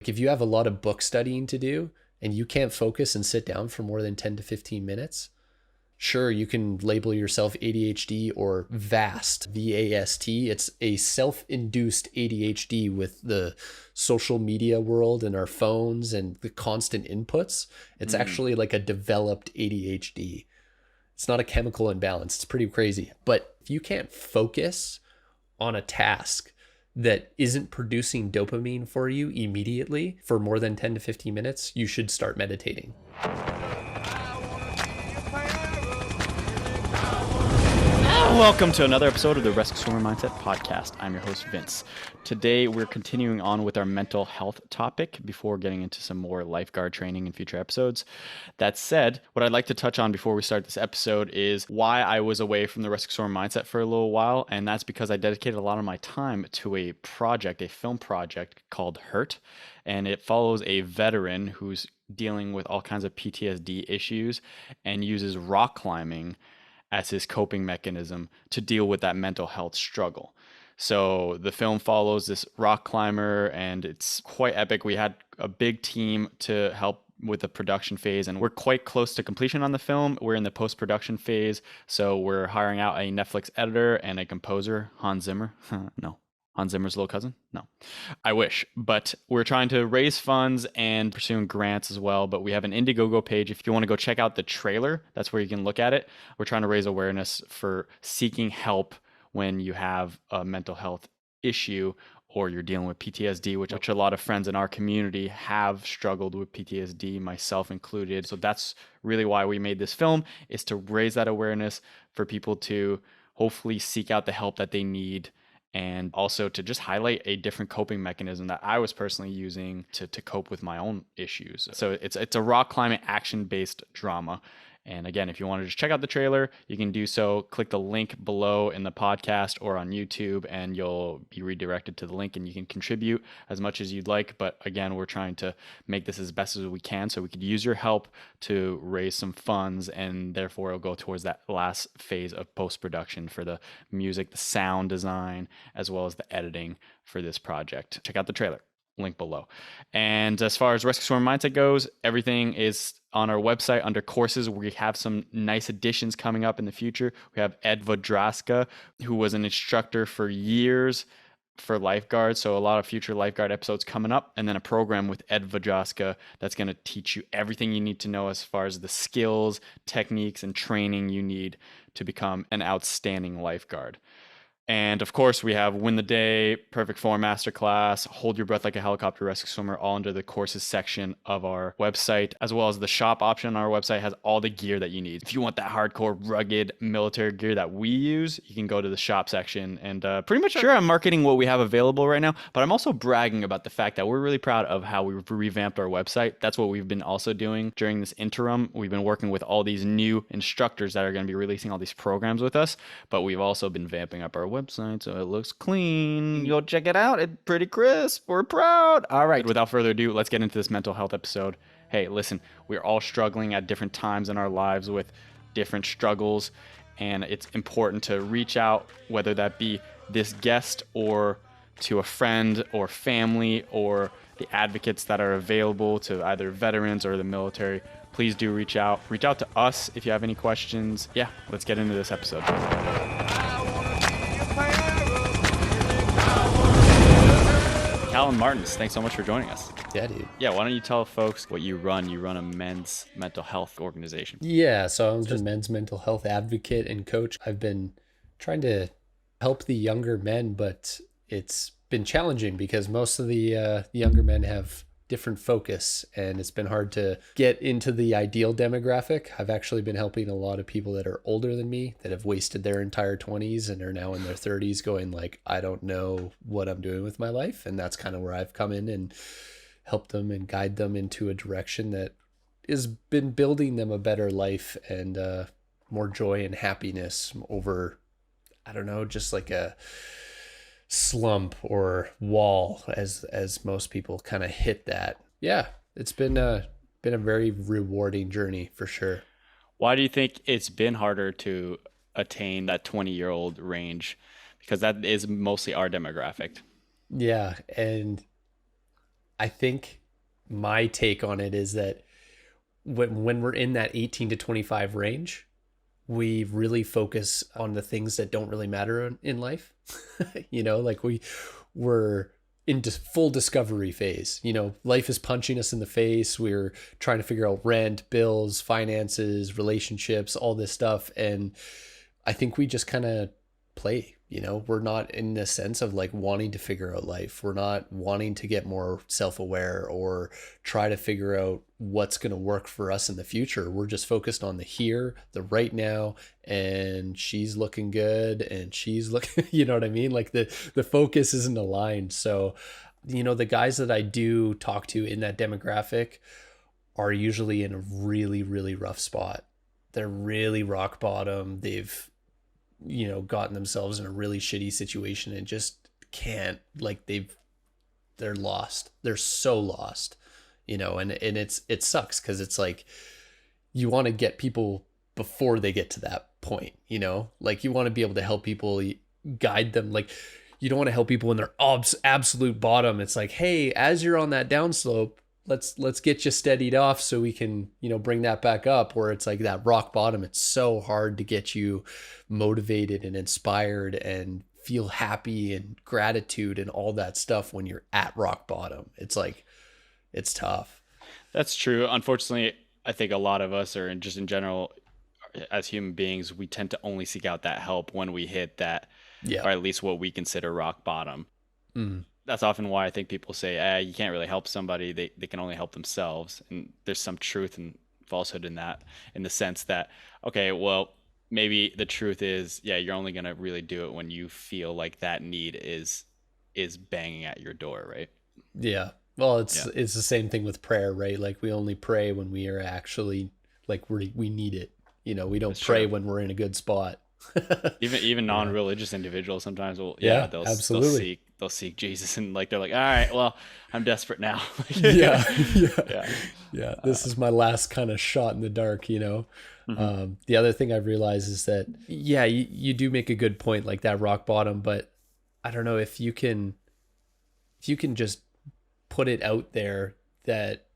If you have a lot of book studying to do and you can't focus and sit down for more than 10 to 15 minutes, sure, you can label yourself ADHD or VAST, VAST. It's a self-induced ADHD with the social media world and our phones and the constant inputs. It's actually like a developed ADHD. It's not a chemical imbalance. It's pretty crazy. But if you can't focus on a task that isn't producing dopamine for you immediately for more than 10 to 15 minutes, you should start meditating. Welcome to another episode of the Rescue Swimmer Mindset Podcast. I'm your host, Vince. Today, we're continuing on with our mental health topic before getting into some more lifeguard training in future episodes. That said, what I'd like to touch on before we start this episode is why I was away from the Rescue Swimmer Mindset for a little while, and that's because I dedicated a lot of my time to a project, a film project called Hurt, and it follows a veteran who's dealing with all kinds of PTSD issues and uses rock climbing as his coping mechanism to deal with that mental health struggle. So the film follows this rock climber and it's quite epic. We had a big team to help with the production phase and we're quite close to completion on the film. We're in the post-production phase. So we're hiring out a Netflix editor and a composer, Hans Zimmer. No. Hans Zimmer's little cousin? No, I wish. But we're trying to raise funds and pursuing grants as well. But we have an Indiegogo page. If you want to go check out the trailer, that's where you can look at it. We're trying to raise awareness for seeking help when you have a mental health issue or you're dealing with PTSD, which a lot of friends in our community have struggled with PTSD, myself included. So that's really why we made this film, is to raise that awareness for people to hopefully seek out the help that they need, and also to just highlight a different coping mechanism that I was personally using to cope with my own issues. So it's a rock climbing action-based drama. And again, if you want to just check out the trailer, you can do so. Click the link below in the podcast or on YouTube, and you'll be redirected to the link and you can contribute as much as you'd like. But again, we're trying to make this as best as we can so we could use your help to raise some funds, and therefore it'll go towards that last phase of post-production for the music, the sound design, as well as the editing for this project. Check out the trailer. Link below. And as far as Rescue Swimmer Mindset goes, everything is on our website under courses. We have some nice additions coming up in the future. We have Ed Vodraska, who was an instructor for years for lifeguards. So a lot of future lifeguard episodes coming up, and then a program with Ed Vodraska that's going to teach you everything you need to know as far as the skills, techniques, and training you need to become an outstanding lifeguard. And of course, we have Win the Day, Perfect Form Masterclass, Hold Your Breath Like a Helicopter Rescue Swimmer, all under the courses section of our website, as well as the shop option on our website has all the gear that you need. If you want that hardcore, rugged military gear that we use, you can go to the shop section. And pretty much sure I'm marketing what we have available right now, but I'm also bragging about the fact that we're really proud of how we've revamped our website. That's what we've been also doing during this interim. We've been working with all these new instructors that are going to be releasing all these programs with us, but we've also been vamping up our website so it looks clean. You'll check it out. It's pretty crisp. We're proud. All right, without further ado, let's get into this mental health episode. Hey, listen, we're all struggling at different times in our lives with different struggles, and it's important to reach out, whether that be this guest or to a friend or family or the advocates that are available to either veterans or the military. Please do reach out. Reach out to us if you have any questions. Yeah, let's get into this episode. Callan Martins, thanks so much for joining us. Yeah, dude. Yeah, why don't you tell folks what you run? You run a men's mental health organization. Yeah, so I'm just a men's mental health advocate and coach. I've been trying to help the younger men, but it's been challenging because most of the younger men have different focus, and it's been hard to get into the ideal demographic. I've actually been helping a lot of people that are older than me that have wasted their entire 20s and are now in their 30s going like, I don't know what I'm doing with my life. And that's kind of where I've come in and helped them and guide them into a direction that has been building them a better life and more joy and happiness over, I don't know, just like a slump or wall as most people kind of hit that. Yeah, it's been a very rewarding journey for sure. Why do you think it's been harder to attain that 20-year-old range? Because that is mostly our demographic. Yeah, and I think my take on it is that when we're in that 18 to 25 range, we really focus on the things that don't really matter in life. Like we're in full discovery phase. Life is punching us in the face. We're trying to figure out rent, bills, finances, relationships, all this stuff. And I think we just kind of play. We're not in the sense of like wanting to figure out life. We're not wanting to get more self-aware or try to figure out what's going to work for us in the future. We're just focused on the here, the right now, and she's looking good and she's looking, you know what I mean? Like the focus isn't aligned. So, the guys that I do talk to in that demographic are usually in a really, really rough spot. They're really rock bottom. They've gotten themselves in a really shitty situation and just can't, like they're lost. They're so lost, and it sucks because it's like you want to get people before they get to that point, like you want to be able to help people, guide them. Like you don't want to help people when they're absolute bottom. It's like, hey, as you're on that downslope, let's get you steadied off so we can, bring that back up. Where it's like that rock bottom, it's so hard to get you motivated and inspired and feel happy and gratitude and all that stuff when you're at rock bottom. It's like, it's tough. That's true. Unfortunately, I think a lot of us, or just in general, as human beings, we tend to only seek out that help when we hit that, or at least what we consider rock bottom. That's often why I think people say, you can't really help somebody. They can only help themselves. And there's some truth and falsehood in that, in the sense that, okay, well, maybe the truth is, you're only going to really do it when you feel like that need is banging at your door, right? Yeah. Well, it's the same thing with prayer, right? Like we only pray when we are actually like we need it. We don't pray when we're in a good spot. even non-religious individuals sometimes will absolutely they'll seek Jesus, and like they're like, all right, well, I'm desperate now. Yeah. This is my last kind of shot in the dark. The other thing I've realized is that you do make a good point, like that rock bottom, but I don't know if you can just put it out there that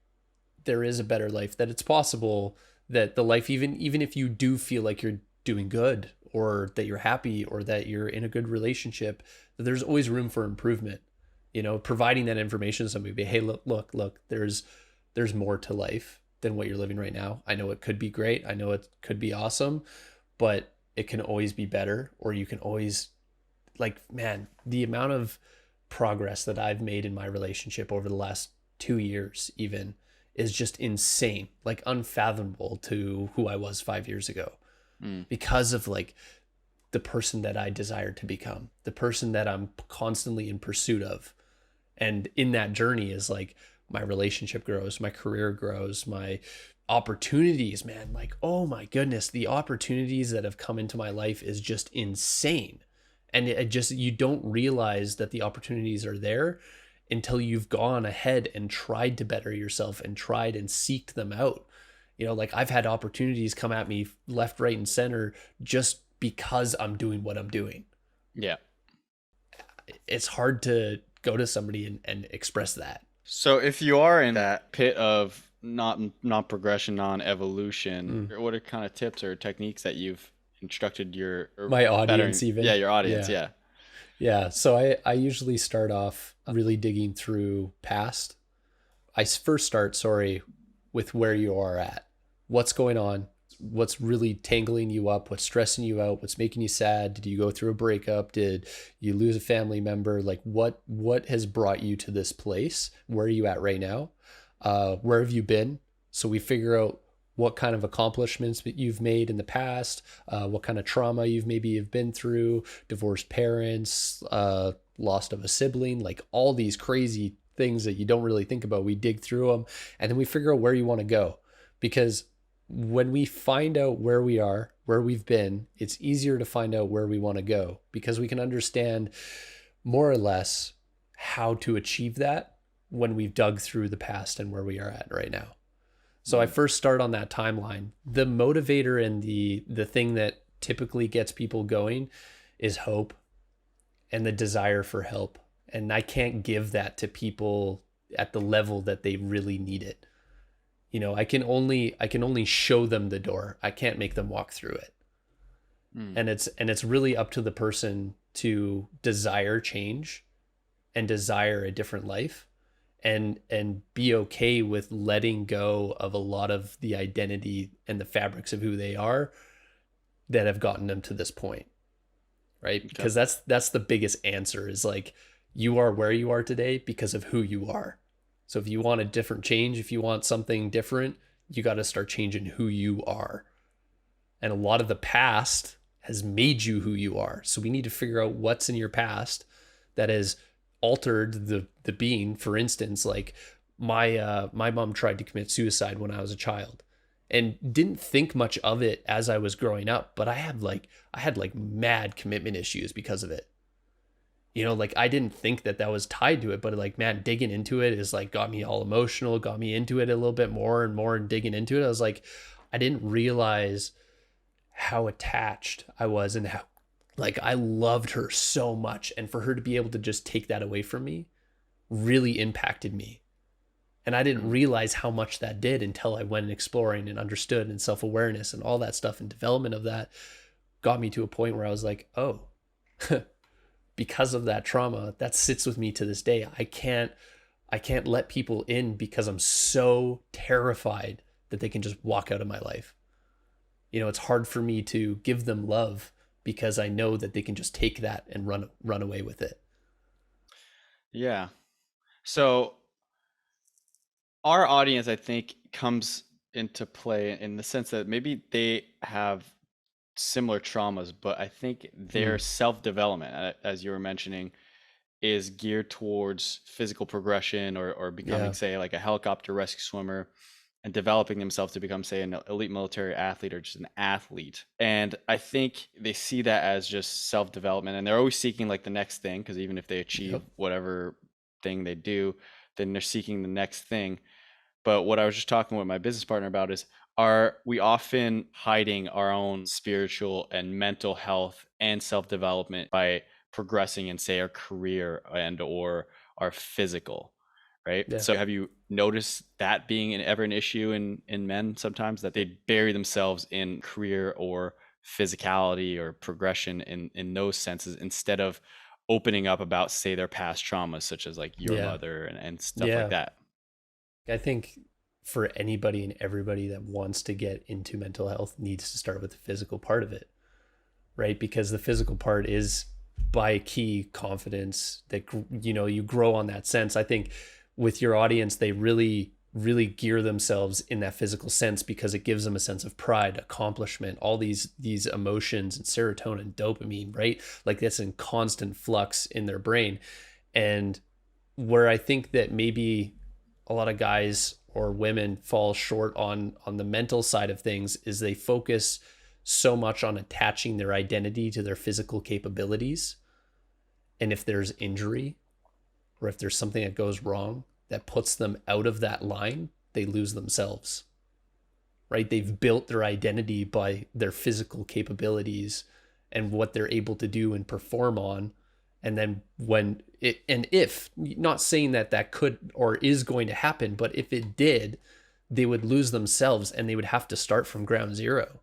there is a better life, that it's possible, that the life, even if you do feel like you're doing good, or that you're happy, or that you're in a good relationship, that there's always room for improvement. Providing that information to somebody, hey, look, there's more to life than what you're living right now. I know it could be great. I know it could be awesome, but it can always be better. Or you can always, like, man, the amount of progress that I've made in my relationship over the last 2 years even is just insane, like unfathomable to who I was 5 years ago. Because of like the person that I desire to become, the person that I'm constantly in pursuit of. And in that journey is like my relationship grows, my career grows, my opportunities, man, like, oh my goodness, the opportunities that have come into my life is just insane. And you don't realize that the opportunities are there until you've gone ahead and tried to better yourself and tried and seeked them out. Like I've had opportunities come at me left, right, and center just because I'm doing what I'm doing. Yeah. It's hard to go to somebody and express that. So if you are in that pit of not progression, non-evolution, what are kind of tips or techniques that you've instructed my audience your audience. Yeah. So I usually start off really digging through past. I first start, with where you are at, what's going on, what's really tangling you up, what's stressing you out, what's making you sad. Did you go through a breakup? Did you lose a family member? Like what has brought you to this place? Where are you at right now? Where have you been? So we figure out what kind of accomplishments that you've made in the past, what kind of trauma you've been through, divorced parents, loss of a sibling, like all these crazy things that you don't really think about. We dig through them, and then we figure out where you want to go. Because when we find out where we are, where we've been, it's easier to find out where we want to go, because we can understand more or less how to achieve that when we've dug through the past and where we are at right now. So I first start on that timeline. The motivator and the thing that typically gets people going is hope and the desire for help. And I can't give that to people at the level that they really need it. You know, I can only show them the door. I can't make them walk through it. And it's really up to the person to desire change and desire a different life, and be okay with letting go of a lot of the identity and the fabrics of who they are that have gotten them to this point. Right? Okay. Because that's the biggest answer, is like, you are where you are today because of who you are. So if you want a different change, if you want something different, you got to start changing who you are. And a lot of the past has made you who you are. So we need to figure out what's in your past that has altered the being. For instance, like my mom tried to commit suicide when I was a child, and didn't think much of it as I was growing up, but I had like mad commitment issues because of it. You know, like I didn't think that was tied to it, but like, man, digging into it is like got me all emotional, got me into it a little bit more and more, and digging into it, I was like, I didn't realize how attached I was, and how like I loved her so much, and for her to be able to just take that away from me really impacted me. And I didn't realize how much that did until I went exploring and understood, and self-awareness and all that stuff, and development of that got me to a point where I was like, oh, because of that trauma that sits with me to this day, I can't let people in because I'm so terrified that they can just walk out of my life. You know, it's hard for me to give them love because I know that they can just take that and run away with it. Yeah. So our audience, I think, comes into play in the sense that maybe they have similar traumas, but I think their self-development, as you were mentioning, is geared towards physical progression, or becoming, Yeah. say, like a helicopter rescue swimmer, and developing themselves to become, say, an elite military athlete, or just an athlete. And I think they see that as just self-development, and they're always seeking like the next thing, because even if they achieve Yep. whatever thing they do, then they're seeking the next thing. But what I was just talking with my business partner about is, are we often hiding our own spiritual and mental health and self-development by progressing in, say, our career and or our physical, right? Yeah. So have you noticed that being ever an issue in men sometimes, that they bury themselves in career or physicality or progression in those senses, instead of opening up about, say, their past traumas, such as like your Yeah. mother and stuff Yeah. like that? I think for anybody and everybody that wants to get into mental health needs to start with the physical part of it, right? Because the physical part is by key confidence that, you know, you grow on that sense. I think with your audience, they really gear themselves in that physical sense because it gives them a sense of pride, accomplishment, all these emotions, and serotonin, dopamine, right? Like that's in constant flux in their brain. And where I think that maybe a lot of guys or women fall short on the mental side of things is they focus so much on attaching their identity to their physical capabilities. And if there's injury, or if there's something that goes wrong that puts them out of that line, they lose themselves, right? They've built their identity by their physical capabilities and what they're able to do and perform on. And then when it, and if, not saying that could or is going to happen, but if it did, they would lose themselves and they would have to start from ground zero,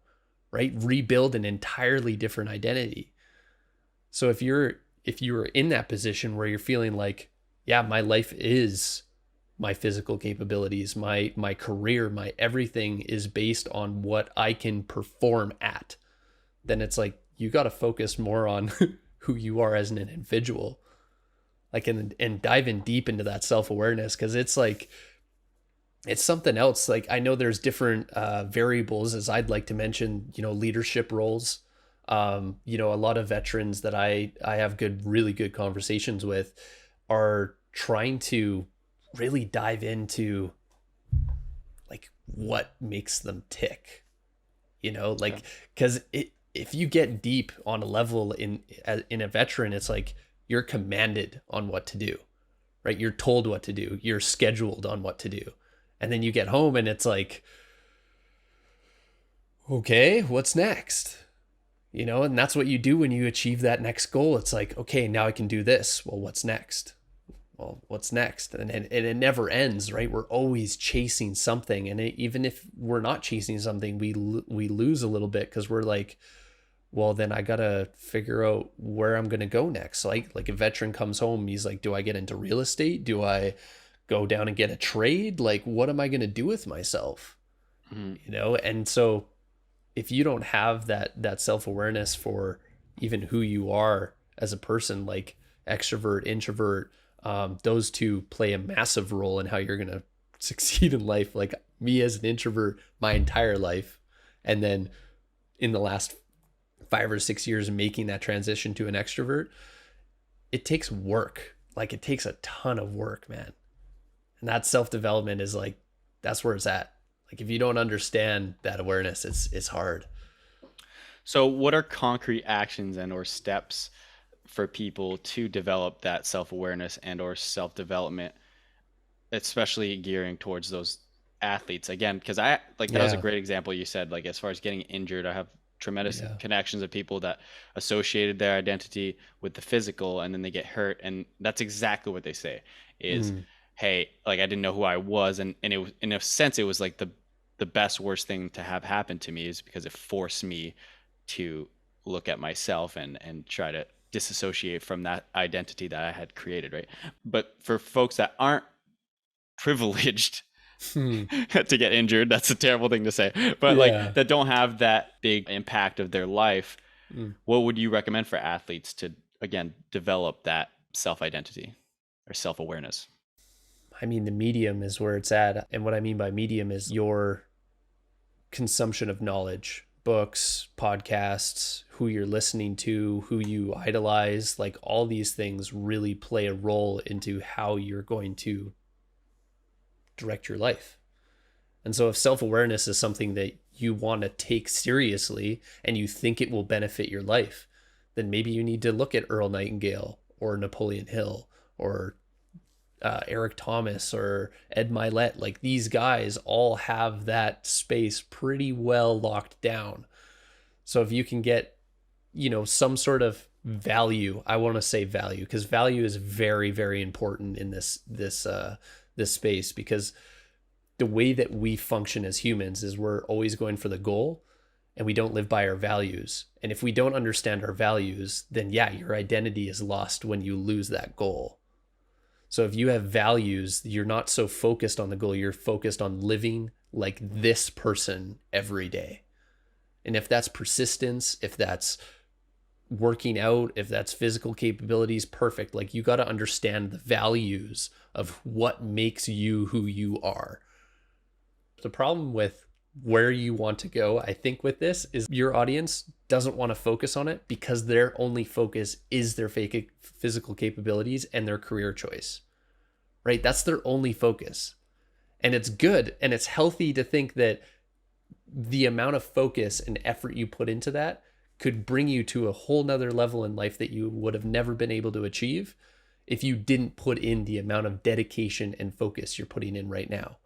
right? Rebuild an entirely different identity. So if you're in that position where you're feeling like, yeah, my life is my physical capabilities, my career, my everything is based on what I can perform at, then it's like, you got to focus more on who you are as an individual, like, and dive in deep into that self-awareness, because it's like, it's something else. Like, I know there's different variables, as I'd like to mention, you know, leadership roles. You know, a lot of veterans that I have really good conversations with are trying to really dive into like what makes them tick, you know, like, because if you get deep on a level in a veteran, it's like you're commanded on what to do, right? You're told what to do. You're scheduled on what to do. And then you get home and it's like, okay, what's next? You know, and that's what you do when you achieve that next goal. It's like, okay, now I can do this. Well, what's next? well, what's next? And it never ends, right? We're always chasing something. And even if we're not chasing something, we lose a little bit because we're like, well, then I got to figure out where I'm going to go next. Like a veteran comes home, he's like, do I get into real estate? Do I go down and get a trade? Like, what am I going to do with myself? And so if you don't have that self-awareness for even who you are as a person, like extrovert, introvert, those two play a massive role in how you're going to succeed in life. Like me as an introvert my entire life, and then in the last 5 or 6 years making that transition to an extrovert, it takes work. Like it takes a ton of work, man. And that self-development is like, that's where it's at. Like if you don't understand that awareness, it's hard. So what are concrete actions and or steps for people to develop that self-awareness and or self-development, especially gearing towards those athletes? Again, because that was a great example you said, like as far as getting injured, I have tremendous connections of people that associated their identity with the physical, and then they get hurt, and that's exactly what they say is, hey, like I didn't know who I was, and it was, in a sense, it was like the best worst thing to have happen to me is because it forced me to look at myself and try to disassociate from that identity that I had created, right? But for folks that aren't privileged to get injured, that's a terrible thing to say, but like that don't have that big impact of their life, what would you recommend for athletes to, again, develop that self-identity or self-awareness? I mean, the medium is where it's at. And what I mean by medium is your consumption of knowledge, books, podcasts, who you're listening to, who you idolize, like all these things really play a role into how you're going to direct your life. And so if self-awareness is something that you want to take seriously and you think it will benefit your life, then maybe you need to look at Earl Nightingale or Napoleon Hill or Eric Thomas or Ed Milet. Like these guys all have that space pretty well locked down. So if you can get, some sort of value, I want to say value, because value is very, very important in this space, because the way that we function as humans is we're always going for the goal and we don't live by our values. And if we don't understand our values, then your identity is lost when you lose that goal. So if you have values, you're not so focused on the goal, you're focused on living like this person every day. And if that's persistence, if that's working out, if that's physical capabilities, perfect. Like you got to understand the values of what makes you who you are. The problem with where you want to go, I think, with this is your audience doesn't want to focus on it because their only focus is their physical capabilities and their career choice, right? That's their only focus. And it's good and it's healthy to think that the amount of focus and effort you put into that could bring you to a whole nother level in life that you would have never been able to achieve if you didn't put in the amount of dedication and focus you're putting in right now.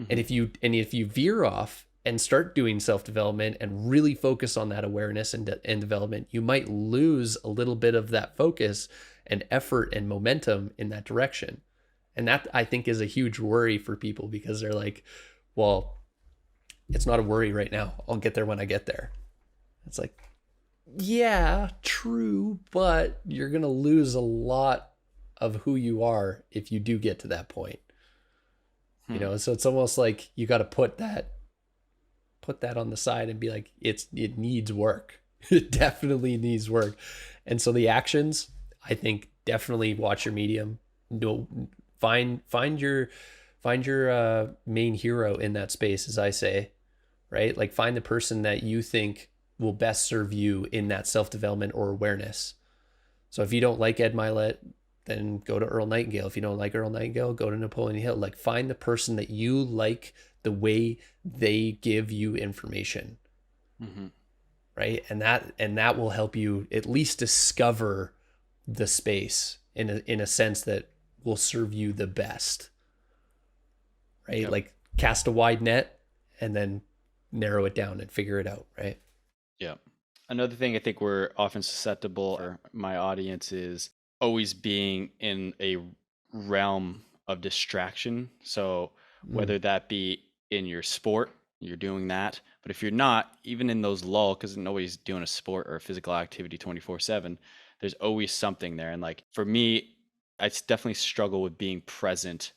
And if you veer off and start doing self-development and really focus on that awareness and development, you might lose a little bit of that focus and effort and momentum in that direction. And that, I think, is a huge worry for people because they're like, well, it's not a worry right now. I'll get there when I get there. It's like, yeah, true, but you're going to lose a lot of who you are if you do get to that point. So it's almost like you got to put that on the side and be like, it needs work. It definitely needs work. And so the actions, I think, definitely watch your medium. Find your main hero in that space, as I say, right? Like find the person that you think will best serve you in that self-development or awareness. So if you don't like Ed Milet, then go to Earl Nightingale. If you don't like Earl Nightingale, go to Napoleon Hill. Like find the person that you like the way they give you information. Right? And that will help you at least discover the space in a sense that will serve you the best. Right? Yep. Like cast a wide net and then narrow it down and figure it out, right? Yeah. Another thing I think we're often susceptible, or my audience, is always being in a realm of distraction. So whether that be in your sport, you're doing that. But if you're not, even in those lull, because nobody's doing a sport or a physical activity 24/7, there's always something there. And like for me, I definitely struggle with being present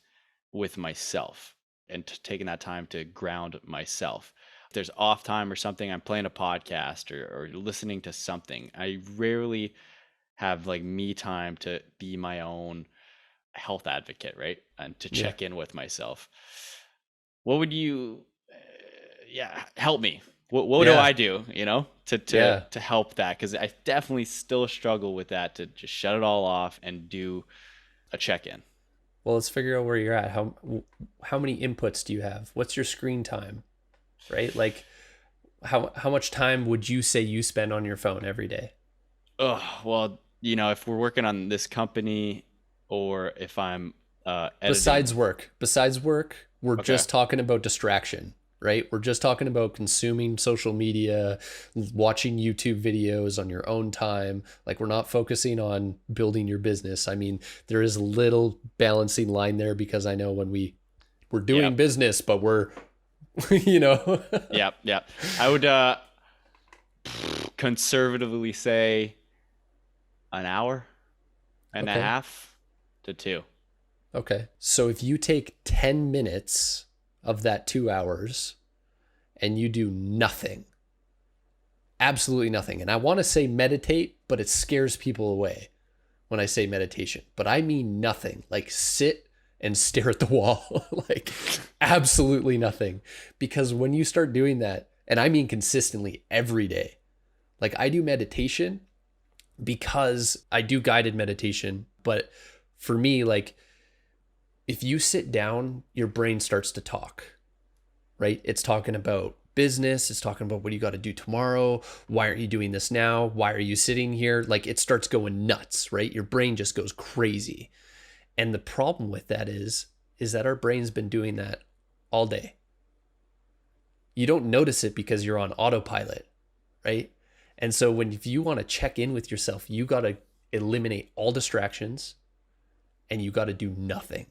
with myself and taking that time to ground myself. If there's off time or something, I'm playing a podcast or listening to something. I rarely have like me time to be my own health advocate, right? And to Yeah. check in with myself. What would you, help me? What do Yeah. I do, to help that? Because I definitely still struggle with that, to just shut it all off and do a check-in. Well, let's figure out where you're at. How many inputs do you have? What's your screen time? Right? Like how much time would you say you spend on your phone every day? Oh, well, if we're working on this company or if I'm editing. Besides work, we're Okay. just talking about distraction, right? We're just talking about consuming social media, watching YouTube videos on your own time. Like we're not focusing on building your business. I mean, there is a little balancing line there because I know when we're doing business, but we're, Yep. I would conservatively say an hour and a half to 2. Okay. So if you take 10 minutes of that 2 hours and you do nothing, absolutely nothing. And I want to say meditate, but it scares people away when I say meditation. But I mean nothing. Like sit and stare at the wall. Like absolutely nothing. Because when you start doing that, and I mean consistently every day, like I do meditation because I do guided meditation. But for me, like if you sit down, your brain starts to talk, right? It's talking about business. It's talking about what you got to do tomorrow. Why aren't you doing this now? Why are you sitting here? Like it starts going nuts, right? Your brain just goes crazy. And the problem with that is that our brain's been doing that all day. You don't notice it because you're on autopilot, right? And so if you want to check in with yourself, you got to eliminate all distractions and you got to do nothing.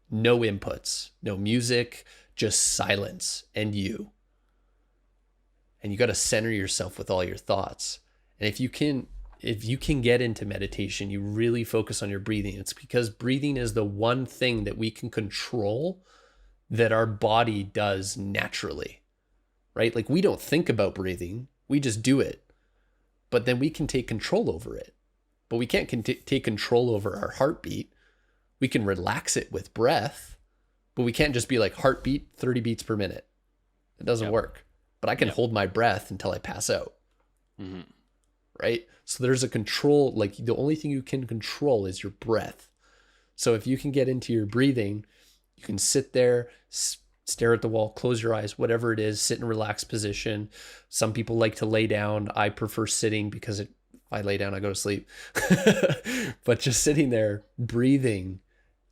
No inputs, no music, just silence and you. And you got to center yourself with all your thoughts. And if you can get into meditation, you really focus on your breathing. It's because breathing is the one thing that we can control that our body does naturally, right? Like we don't think about breathing, we just do it. But then we can take control over it. But we can't take control over our heartbeat. We can relax it with breath, but we can't just be like heartbeat 30 beats per minute. It doesn't work. But I can hold my breath until I pass out. Mm-hmm. Right? So there's a control, like the only thing you can control is your breath. So if you can get into your breathing, you can sit there, stare at the wall, close your eyes, whatever it is, sit in a relaxed position. Some people like to lay down. I prefer sitting because if I lay down, I go to sleep. But just sitting there, breathing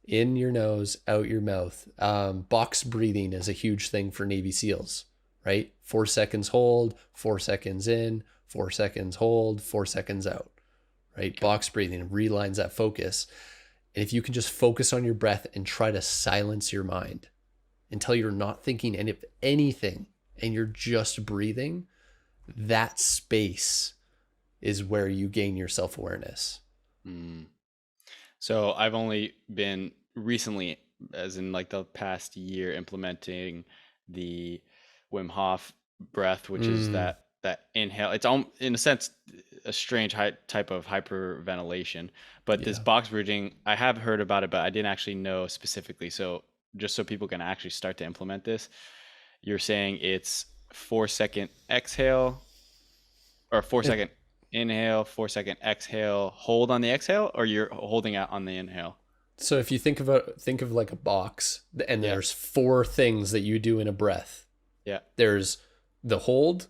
in your nose, out your mouth. Box breathing is a huge thing for Navy SEALs, right? 4 seconds hold, 4 seconds in, 4 seconds hold, 4 seconds out, right? Okay. Box breathing relines that focus. And if you can just focus on your breath and try to silence your mind until you're not thinking anything and you're just breathing, that space is where you gain your self-awareness. So I've only been recently, as in like the past year, implementing the Wim Hof breath, which is that inhale. It's in a sense a strange type of hyperventilation, but this box breathing, I have heard about it, but I didn't actually know specifically. So just so people can actually start to implement this, you're saying it's 4-second exhale or 4-second inhale, 4-second exhale, hold on the exhale, or you're holding out on the inhale? So if you think of like a box, and there's 4 things that you do in a breath. Yeah. There's the hold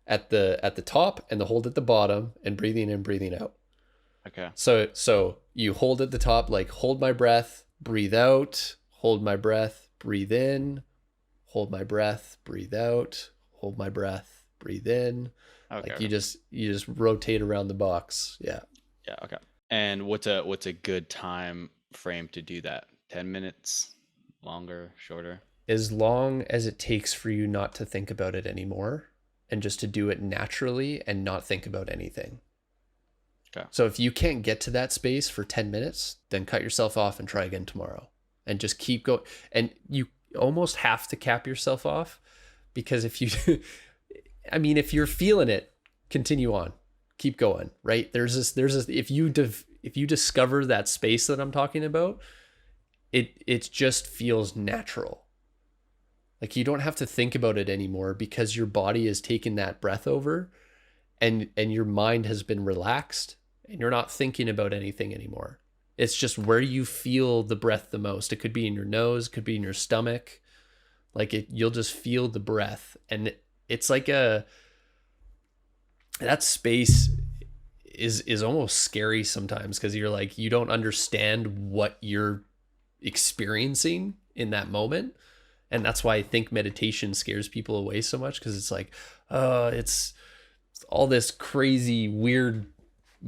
at the top and the hold at the bottom, and breathing in, breathing out. Okay. So you hold at the top, like hold my breath, breathe out, hold my breath, breathe in, hold my breath, breathe out, hold my breath, breathe in. Okay, like you just rotate around the box. Yeah. Yeah. Okay. And what's a good time frame to do that? 10 minutes, longer, shorter? As long as it takes for you not to think about it anymore and just to do it naturally and not think about anything. Okay. So if you can't get to that space for 10 minutes, then cut yourself off and try again tomorrow and just keep going. And you almost have to cap yourself off, because if you, I mean, if you're feeling it, continue on, keep going, right? There's this, if you discover that space that I'm talking about, it just feels natural. Like you don't have to think about it anymore because your body has taken that breath over, and your mind has been relaxed and you're not thinking about anything anymore. It's just where you feel the breath the most. It could be in your nose, could be in your stomach. Like you'll just feel the breath, and it's like that space is almost scary sometimes, because you're like, you don't understand what you're experiencing in that moment. And that's why I think meditation scares people away so much, because it's like, it's all this crazy weird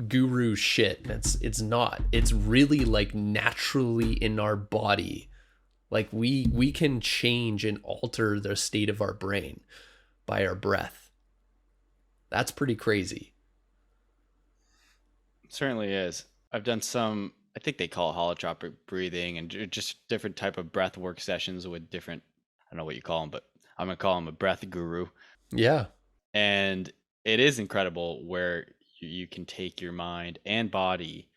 guru shit. It's not. It's really like naturally in our body. Like we can change and alter the state of our brain by our breath. That's pretty crazy. It certainly is. I've done some, I think they call it holotropic breathing, and just different type of breath work sessions with different, I don't know what you call them, but I'm going to call him a breath guru. Yeah. And it is incredible where you can take your mind and body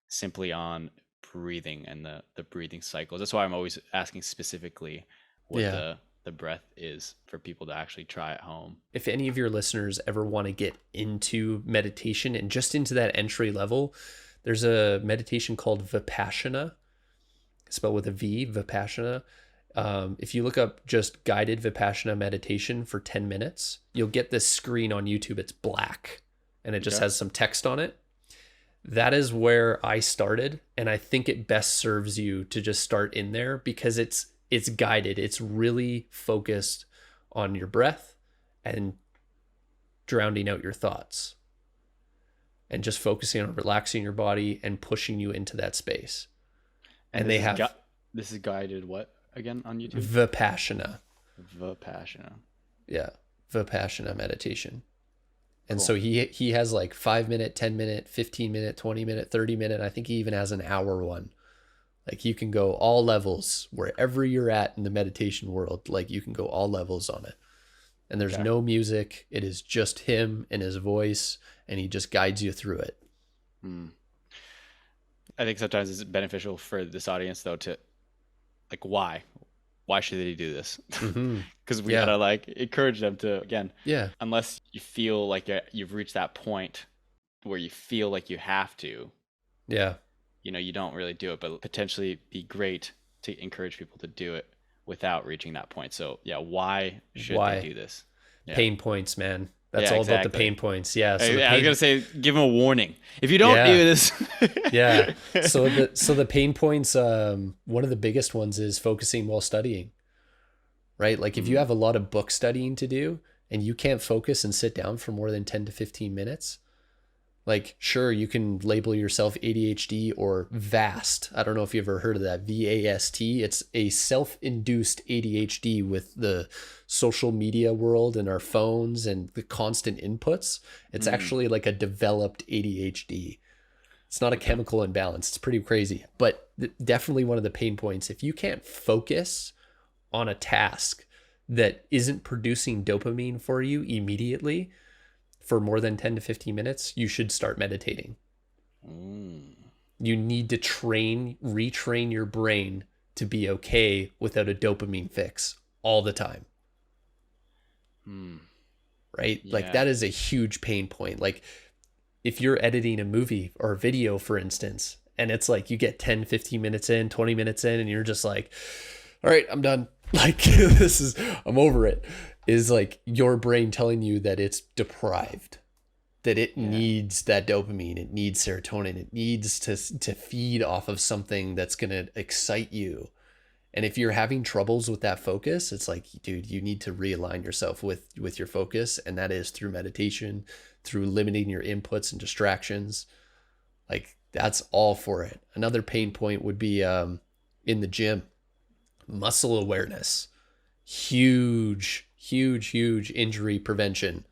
simply on breathing and the breathing cycles. That's why I'm always asking specifically what the breath is for people to actually try at home. If any of your listeners ever want to get into meditation and just into that entry level, there's a meditation called Vipassana, spelled with a V, Vipassana. If you look up just guided Vipassana meditation for 10 minutes, you'll get this screen on YouTube. It's black and it just has some text on it. That is where I started. And I think it best serves you to just start in there, because it's guided. It's really focused on your breath and drowning out your thoughts, and just focusing on relaxing your body and pushing you into that space. And they have this is guided what again on YouTube? Vipassana. Yeah, Vipassana meditation. And cool. So he has like 5 minute, 10 minute, 15 minute, 20 minute, 30 minute. I think he even has an hour one. Like you can go all levels wherever you're at in the meditation world. Like you can go all levels on it. And there's no music. It is just him and his voice, and he just guides you through it. I think sometimes it's beneficial for this audience though to like, why should they do this? Because we gotta like encourage them to, again, unless you feel like you've reached that point where you feel like you have to, you don't really do it, but potentially be great to encourage people to do it without reaching that point. So why should they do this? Pain points, man. That's all about the pain points. Yeah. So I was gonna say, give them a warning if you don't do this. So the pain points. One of the biggest ones is focusing while studying. Right. Like if you have a lot of book studying to do and you can't focus and sit down for more than 10 to 15 minutes, like sure, you can label yourself ADHD or VAST. I don't know if you've ever heard of that. VAST. It's a self-induced ADHD with the social media world and our phones and the constant inputs. It's actually like a developed ADHD. It's not a chemical imbalance. It's pretty crazy, but definitely one of the pain points. If you can't focus on a task that isn't producing dopamine for you immediately for more than 10 to 15 minutes, you should start meditating. You need to retrain your brain to be okay without a dopamine fix all the time. Right? Like that is a huge pain point. Like if you're editing a movie or a video, for instance, and it's like you get 10, 15 minutes in, 20 minutes in, and you're just like, all right, I'm done. Like I'm over it. Is like your brain telling you that it's deprived, that it needs that dopamine, it needs serotonin, it needs to feed off of something that's going to excite you. And if you're having troubles with that focus, it's like, dude, you need to realign yourself with your focus. And that is through meditation, through limiting your inputs and distractions. Like that's all for it. Another pain point would be in the gym, muscle awareness. Huge injury prevention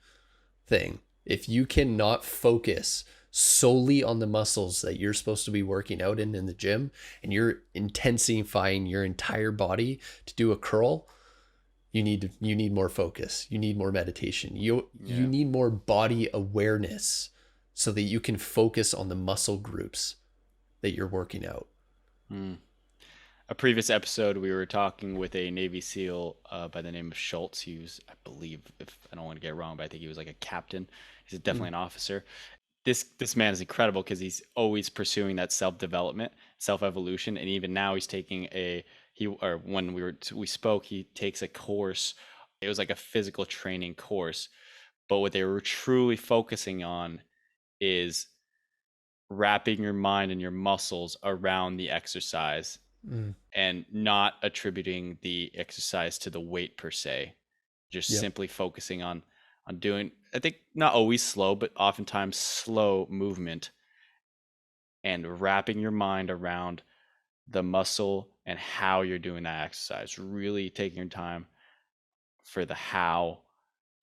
thing. If you cannot focus solely on the muscles that you're supposed to be working out in the gym, and you're intensifying your entire body to do a curl, you need more focus. You need more meditation. You need more body awareness so that you can focus on the muscle groups that you're working out. A previous episode, we were talking with a Navy SEAL by the name of Schultz. He was, I believe, if I don't want to get it wrong, but I think he was like a captain. He's definitely an officer. This man is incredible because he's always pursuing that self-development, self-evolution, and even now he's taking when we spoke, he takes a course. It was like a physical training course, but what they were truly focusing on is wrapping your mind and your muscles around the exercise. And not attributing the exercise to the weight per se, just simply focusing on doing, I think, not always slow, but oftentimes slow movement, and wrapping your mind around the muscle and how you're doing that exercise, really taking your time for the how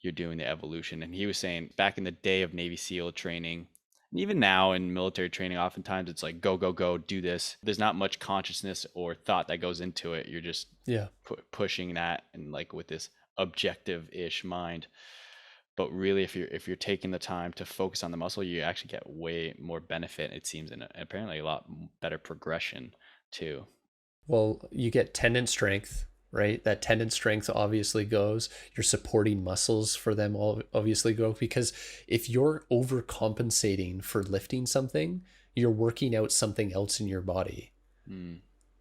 you're doing the evolution. And he was saying back in the day of Navy SEAL training, and even now in military training, oftentimes it's like, go, do this. There's not much consciousness or thought that goes into it. You're just pushing that, and like with this objective-ish mind. But really, if you're taking the time to focus on the muscle, you actually get way more benefit, it seems, and apparently a lot better progression too. Well, you get tendon strength, right? That tendon strength obviously goes. Your supporting muscles for them all obviously go, because if you're overcompensating for lifting something, you're working out something else in your body,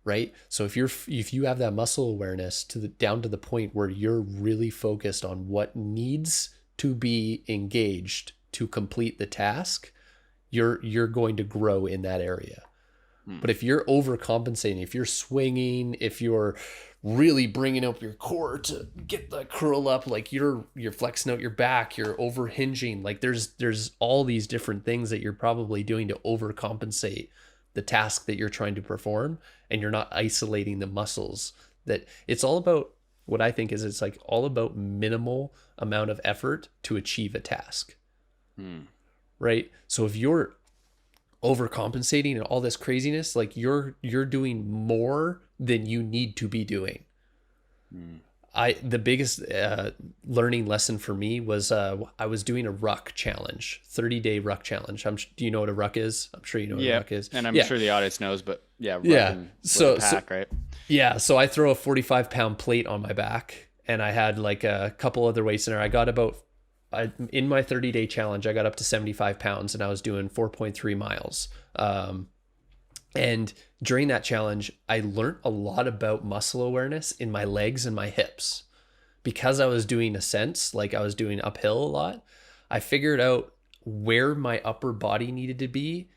right? So if you have that muscle awareness down to the point where you're really focused on what needs to be engaged to complete the task, you're going to grow in that area. But if you're overcompensating, if you're swinging, if you're really bringing up your core to get the curl up, like you're flexing out your back, you're overhinging, like there's all these different things that you're probably doing to overcompensate the task that you're trying to perform, and you're not isolating the muscles. That it's all about, what I think is, it's like all about minimal amount of effort to achieve a task. Right? So if you're overcompensating and all this craziness, like you're doing more than you need to be doing. The biggest learning lesson for me was I was doing a ruck challenge, 30-day ruck challenge. Do you know what a ruck is? I'm sure you know what a ruck is. And I'm sure the audience knows, but so right? Yeah, so I throw a 45-pound plate on my back, and I had like a couple other weights in there. I got in my 30-day challenge, I got up to 75 pounds, and I was doing 4.3 miles. And during that challenge, I learned a lot about muscle awareness in my legs and my hips. Because I was doing ascents, like I was doing uphill a lot, I figured out where my upper body needed to be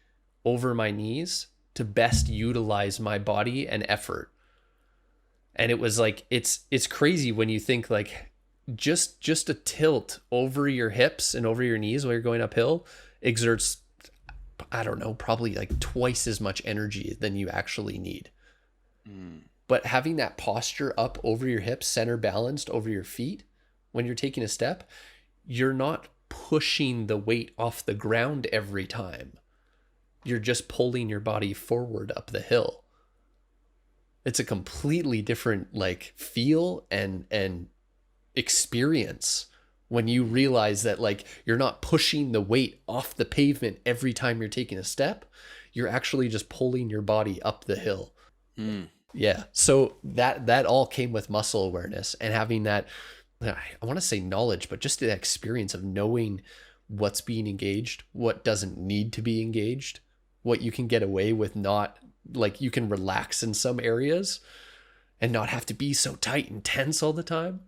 over my knees to best utilize my body and effort. And it was like, it's crazy when you think like just a tilt over your hips and over your knees while you're going uphill exerts, I don't know, probably like twice as much energy than you actually need. But having that posture up over your hips, center balanced over your feet, when you're taking a step, you're not pushing the weight off the ground every time. You're just pulling your body forward up the hill. It's a completely different like feel and experience when you realize that like you're not pushing the weight off the pavement every time you're taking a step. You're actually just pulling your body up the hill. Yeah. So that all came with muscle awareness and having that, I want to say knowledge, but just the experience of knowing what's being engaged, what doesn't need to be engaged, what you can get away with, not like you can relax in some areas and not have to be so tight and tense all the time.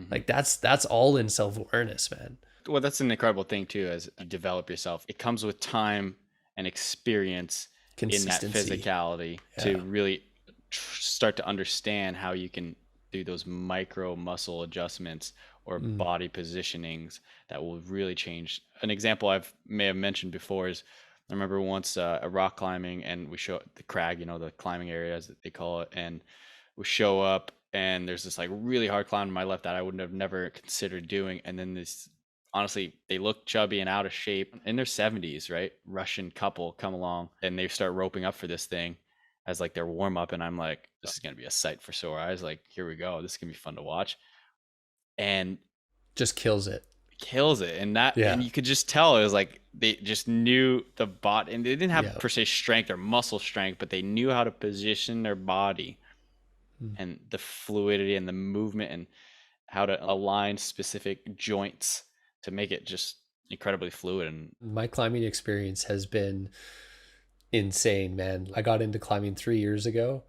Like that's all in self-awareness, man. Well, that's an incredible thing too, as you develop yourself. It comes with time and experience in that physicality to really start to understand how you can do those micro muscle adjustments or body positionings that will really change. An example may have mentioned before is I remember once rock climbing, and we show the crag, the climbing area as they call it, and we show up, and there's this like really hard climb to my left that I would have never considered doing, and then this, honestly, they look chubby and out of shape in their 70s, right? Russian couple come along and they start roping up for this thing as like their warm up, and I'm like, this is gonna be a sight for sore eyes. Like, here we go. This is gonna be fun to watch, and Just kills it. And you could just tell it was like they just knew the bot, and they didn't have Yeah. per se strength or muscle strength, but they knew how to position their body and the fluidity and the movement and how to align specific joints to make it just incredibly fluid. And My climbing experience has been insane, man. I got into climbing 3 years ago,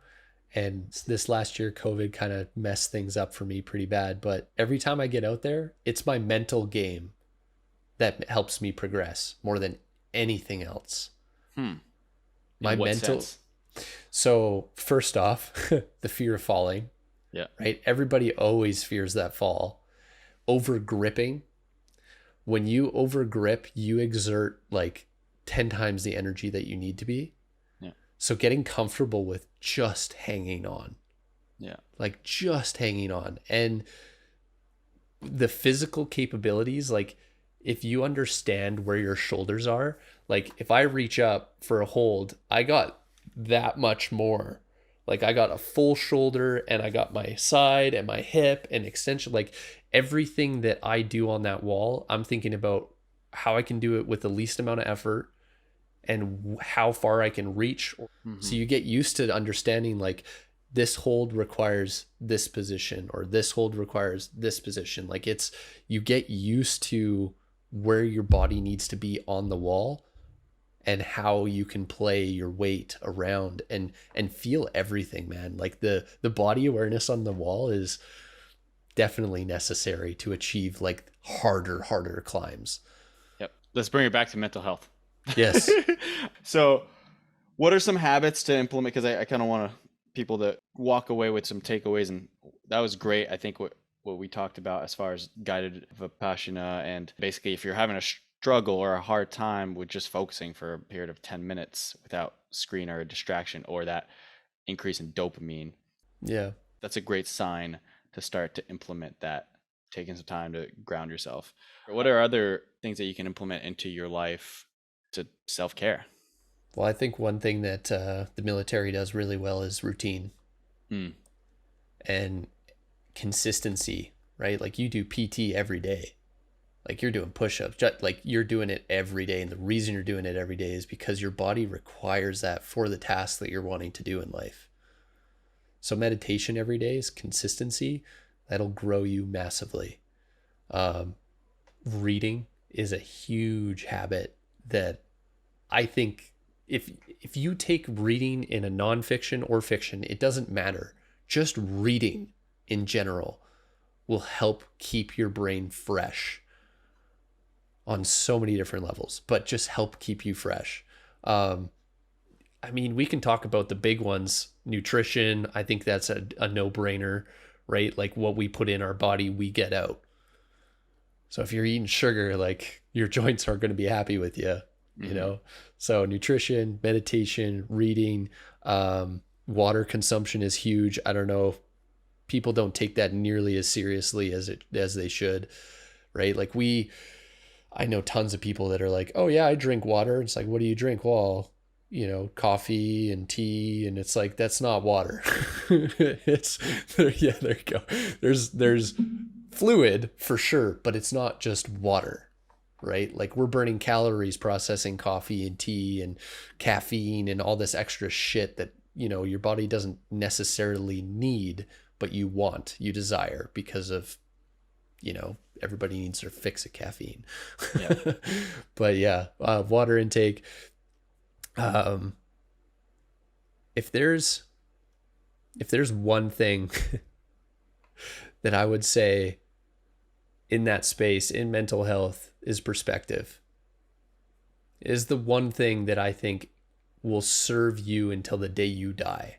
and this last year COVID kind of messed things up for me pretty bad, but every time I get out there, it's my mental game that helps me progress more than anything else. In My what mental sense? So first off, the fear of falling, Yeah. right? Everybody always fears that fall. Over gripping. When you over grip, you exert like 10 times the energy that you need to be. Yeah. So getting comfortable with just hanging on, Yeah. like just hanging on, and the physical capabilities, like if you understand where your shoulders are, like if I reach up for a hold, I got that much more. Like I got a full shoulder, and I got my side and my hip and extension. Like everything that I do on that wall, I'm thinking about how I can do it with the least amount of effort and how far I can reach. So you get used to understanding like this hold requires this position, or this hold requires this position. Like you get used to where your body needs to be on the wall and how you can play your weight around and feel everything, man. Like the body awareness on the wall is definitely necessary to achieve like harder climbs. Yep. Let's bring it back to mental health. Yes. So what are some habits to implement? Because I kind of want people to walk away with some takeaways, and that was great. I think what we talked about as far as guided Vipassana, and basically if you're having a struggle or a hard time with just focusing for a period of 10 minutes without screen or a distraction, or that increase in dopamine, Yeah. that's a great sign to start to implement that, taking some time to ground yourself. What are other things that you can implement into your life to self-care? Well, I think one thing that the military does really well is routine and consistency, right? Like you do PT every day. Like you're doing push-ups, like you're doing it every day. And the reason you're doing it every day is because your body requires that for the task that you're wanting to do in life. So meditation every day is consistency. That'll grow you massively. Reading is a huge habit that I think if you take reading in a nonfiction or fiction, it doesn't matter. Just reading in general will help keep your brain fresh on so many different levels, but just help keep you fresh. I mean, we can talk about the big ones. Nutrition, I think that's a no-brainer, right? Like what we put in our body, we get out. So if you're eating sugar, like your joints aren't going to be happy with you, you know? So nutrition, meditation, reading, water consumption is huge. I don't know. People don't take that nearly as seriously as they should, right? Like I know tons of people that are like, oh yeah, I drink water. It's like, what do you drink? Well, coffee and tea. And it's like, that's not water. There you go. There's fluid for sure, but it's not just water, right? Like we're burning calories processing coffee and tea and caffeine and all this extra shit that, your body doesn't necessarily need, but you desire because of, everybody needs their fix of caffeine. Yeah. But yeah, water intake. If there's one thing that I would say in that space, in mental health, is perspective. Is the one thing that I think will serve you until the day you die.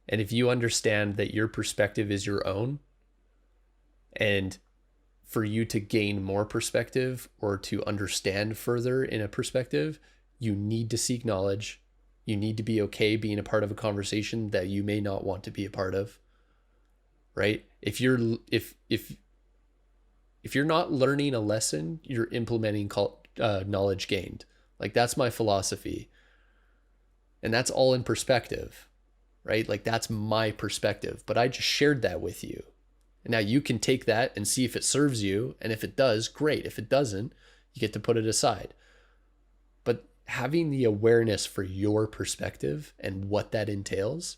And if you understand that your perspective is your own, and for you to gain more perspective or to understand further in a perspective, you need to seek knowledge. You need to be okay being a part of a conversation that you may not want to be a part of, right? If you're not learning a lesson, you're implementing knowledge gained. Like, that's my philosophy. And that's all in perspective, right? Like, that's my perspective, but I just shared that with you. And now you can take that and see if it serves you. And if it does, great. If it doesn't, you get to put it aside. But having the awareness for your perspective and what that entails,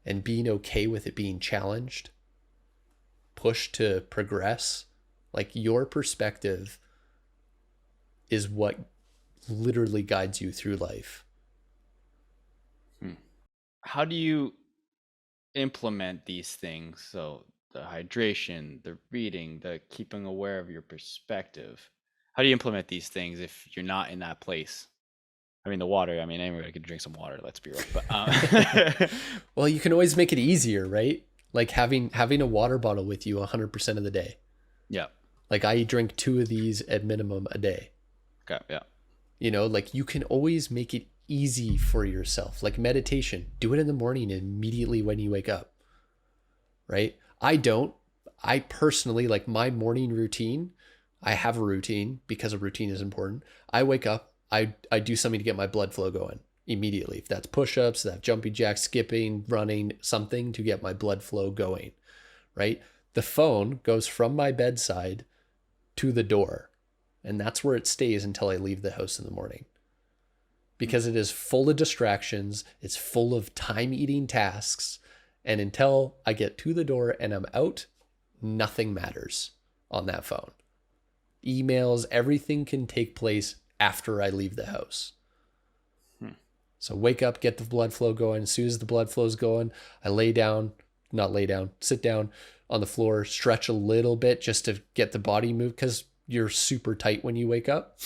and being okay with it being challenged, pushed to progress, like, your perspective is what literally guides you through life. How do you implement these things? So the hydration, the reading, the keeping aware of your perspective. How do you implement these things if you're not in that place? I mean, the water, I mean, anybody could drink some water, let's be real. But well, you can always make it easier, right? Like having a water bottle with you 100% of the day. Yeah. Like, I drink 2 of these at minimum a day. Okay. Yeah. You know, like, you can always make it easy for yourself. Like meditation, do it in the morning immediately when you wake up, right? I personally, like, my morning routine, I have a routine because a routine is important. I wake up, I do something to get my blood flow going immediately. If that's push-ups, that jumping jacks, skipping, running, something to get my blood flow going, right? The phone goes from my bedside to the door, and that's where it stays until I leave the house in the morning. Because it is full of distractions, it's full of time-eating tasks, and until I get to the door and I'm out, nothing matters on that phone. Emails, everything can take place after I leave the house. So wake up, get the blood flow going. As soon as the blood flow's going, I sit down on the floor, stretch a little bit just to get the body moved, because you're super tight when you wake up.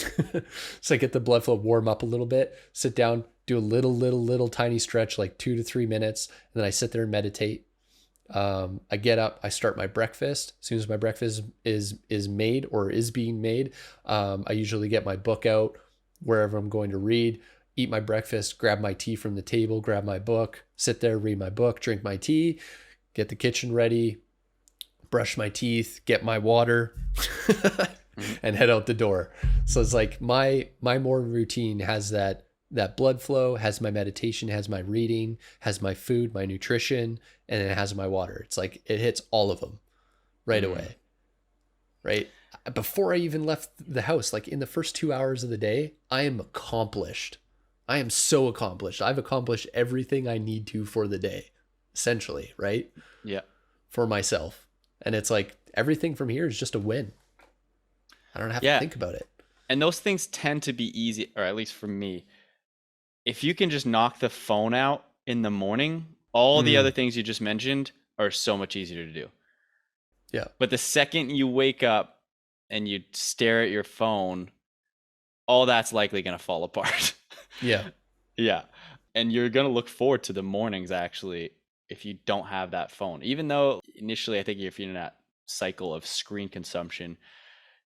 So I get the blood flow, warm up a little bit, sit down, do a little tiny stretch, like 2 to 3 minutes. And then I sit there and meditate. I get up, I start my breakfast. As soon as my breakfast is made or is being made, I usually get my book out wherever I'm going to read, eat my breakfast, grab my tea from the table, grab my book, sit there, read my book, drink my tea, get the kitchen ready, brush my teeth, get my water, and head out the door. So it's like my morning routine has that blood flow, has my meditation, has my reading, has my food, my nutrition, and it has my water. It's like it hits all of them right away, right? Before I even left the house, like in the first 2 hours of the day, I am accomplished. I am so accomplished. I've accomplished everything I need to for the day, essentially, right? Yeah. For myself. And it's like everything from here is just a win. I don't have to think about it. And those things tend to be easy, or at least for me. If you can just knock the phone out in the morning, all the other things you just mentioned are so much easier to do. Yeah. But the second you wake up and you stare at your phone, all that's likely going to fall apart. Yeah. Yeah. And you're going to look forward to the mornings, actually, if you don't have that phone. Even though initially, I think if you're in that cycle of screen consumption,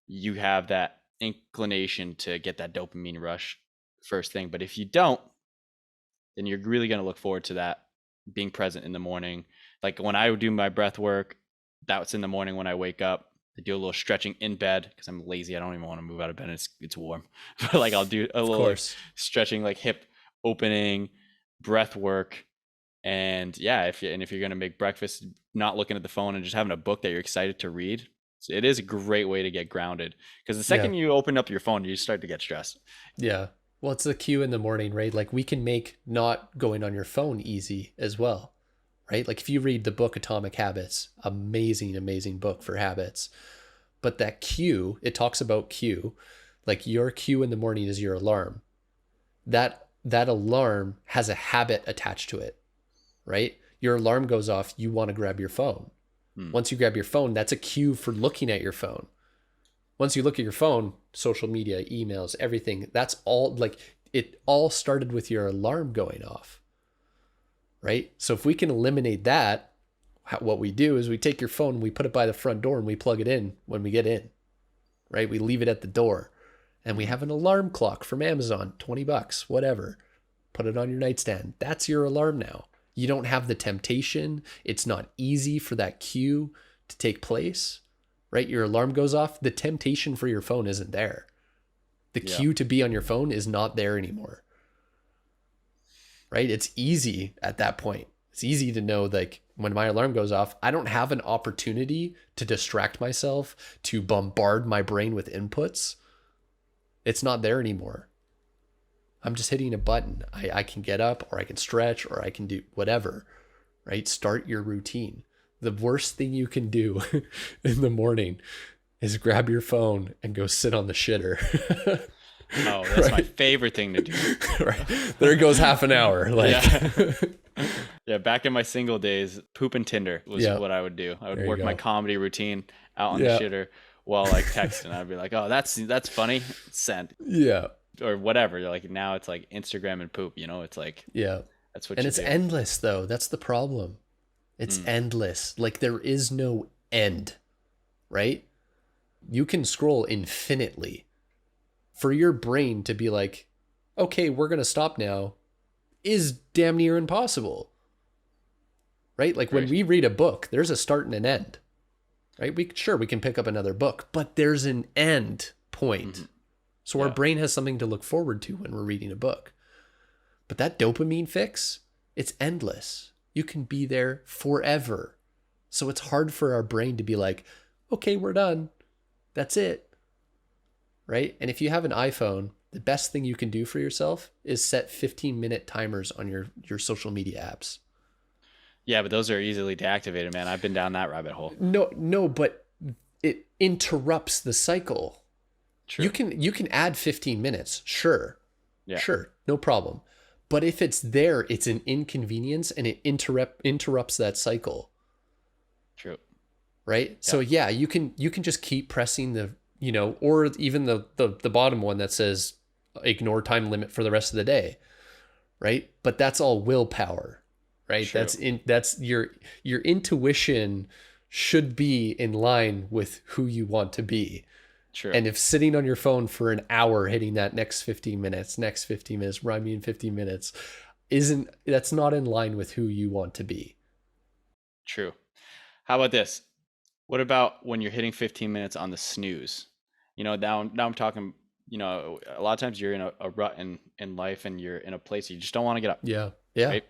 you have that inclination to get that dopamine rush first thing. But if you don't, then you're really going to look forward to that being present in the morning. Like when I do my breath work, that's in the morning when I wake up. I do a little stretching in bed because I'm lazy. I don't even want to move out of bed. It's warm. But like I'll do a little like stretching, like hip opening, breath work. And yeah, if you're going to make breakfast, not looking at the phone and just having a book that you're excited to read, it is a great way to get grounded. Because the second you open up your phone, you start to get stressed. Yeah. Well, it's the cue in the morning, right? Like we can make not going on your phone easy as well, right? Like if you read the book Atomic Habits, amazing book for habits. But that cue, it talks about cue, like your cue in the morning is your alarm. That alarm has a habit attached to it, right? Your alarm goes off, you want to grab your phone. Once you grab your phone, that's a cue for looking at your phone. Once you look at your phone, social media, emails, everything, that's all, like it all started with your alarm going off, right? So if we can eliminate that, what we do is we take your phone, we put it by the front door and we plug it in when we get in, right? We leave it at the door And we have an alarm clock from Amazon, $20, whatever. Put it on your nightstand. That's your alarm now. You don't have the temptation. It's not easy for that cue to take place, right? Your alarm goes off. The temptation for your phone isn't there. The cue to be on your phone is not there anymore, right? It's easy at that point. It's easy to know, like, when my alarm goes off, I don't have an opportunity to distract myself, to bombard my brain with inputs. It's not there anymore. I'm just hitting a button. I can get up, or I can stretch, or I can do whatever, right? Start your routine. The worst thing you can do in the morning is grab your phone and go sit on the shitter. Oh, that's my favorite thing to do. Right. There goes half an hour. Yeah, back in my single days, poop and Tinder was what I would do. I would work my comedy routine out on the shitter while like texting. I'd be like, oh, that's funny. Send. Yeah. Or whatever. Like now it's like Instagram and poop, it's like, that's what. And it's endless though. That's the problem. It's endless. Like there is no end, right? You can scroll infinitely. For your brain to be like, okay, we're going to stop now, is damn near impossible, right? Like when we read a book, there's a start and an end, right? We can pick up another book, but there's an end point. So our brain has something to look forward to when we're reading a book. But that dopamine fix, it's endless. You can be there forever. So it's hard for our brain to be like, okay, we're done. That's it. Right? And if you have an iPhone, the best thing you can do for yourself is set 15-minute timers on your social media apps. Yeah, but those are easily deactivated, man. I've been down that rabbit hole. No, but it interrupts the cycle. True. You can add 15 minutes. Sure. Yeah. Sure. No problem. But if it's there, it's an inconvenience and it interrupts that cycle. True. Right? Yeah. So yeah, you can just keep pressing the, or even the bottom one that says ignore time limit for the rest of the day. Right? But that's all willpower. Right? True. That's your intuition should be in line with who you want to be. True. And if sitting on your phone for an hour hitting that next 15 minutes, rhyme me in 15 minutes, that's not in line with who you want to be. True. How about this? What about when you're hitting 15 minutes on the snooze? Now I'm talking, a lot of times you're in a rut in life and you're in a place you just don't want to get up. Yeah. Yeah. Right?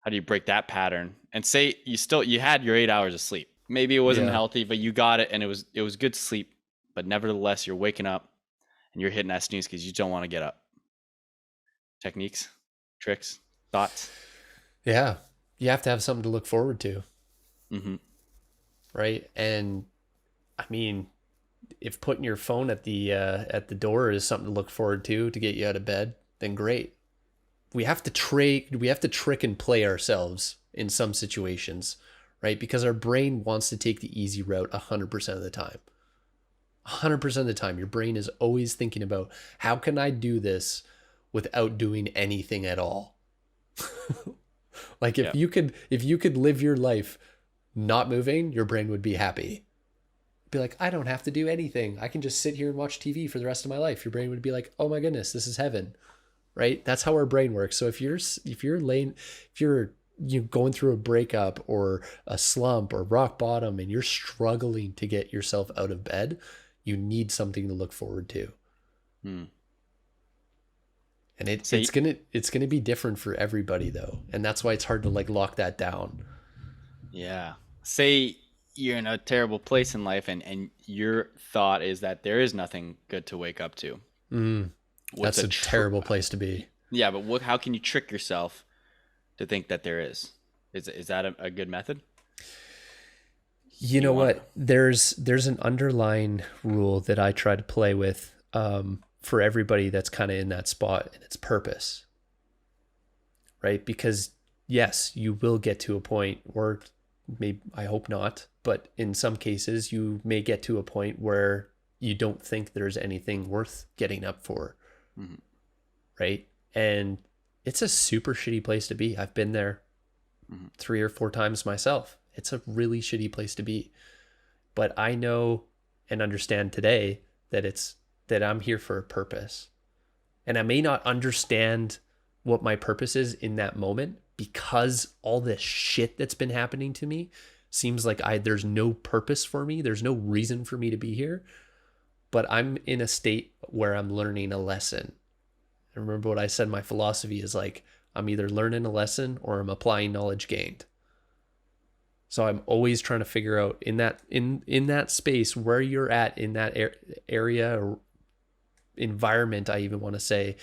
How do you break that pattern? And say you had your 8 hours of sleep. Maybe it wasn't healthy, but you got it and it was good sleep. But nevertheless, you're waking up and you're hitting that snooze because you don't want to get up. Techniques, tricks, thoughts? Yeah. You have to have something to look forward to. Mm-hmm. Right? And I mean, if putting your phone at the door is something to look forward to get you out of bed, then great. We have to trick and play ourselves in some situations. Right? Because our brain wants to take the easy route 100% of the time. 100% of the time, your brain is always thinking about how can I do this without doing anything at all? Like if you could live your life not moving, your brain would be happy. Be like, I don't have to do anything. I can just sit here and watch TV for the rest of my life. Your brain would be like, oh my goodness, this is heaven. Right? That's how our brain works. So if you're going through a breakup or a slump or rock bottom and you're struggling to get yourself out of bed, you need something to look forward to. And it's gonna be different for everybody though. And that's why it's hard to like lock that down. Yeah. Say you're in a terrible place in life and your thought is that there is nothing good to wake up to. That's a terrible place to be. Yeah, but how can you trick yourself to think that there is? Is that a good method? You know what? There's an underlying rule that I try to play with for everybody that's kind of in that spot, and it's purpose. Right? Because yes, you will get to a point where maybe, I hope not, but in some cases you may get to a point where you don't think there's anything worth getting up for. Mm-hmm. Right? And it's a super shitty place to be. I've been there 3 or 4 times myself. It's a really shitty place to be. But I know and understand today that I'm here for a purpose. And I may not understand what my purpose is in that moment because all this shit that's been happening to me seems like there's no purpose for me. There's no reason for me to be here. But I'm in a state where I'm learning a lesson. And remember what I said, my philosophy is like, I'm either learning a lesson or I'm applying knowledge gained. So I'm always trying to figure out in that space where you're at in that area or environment, I even want to say,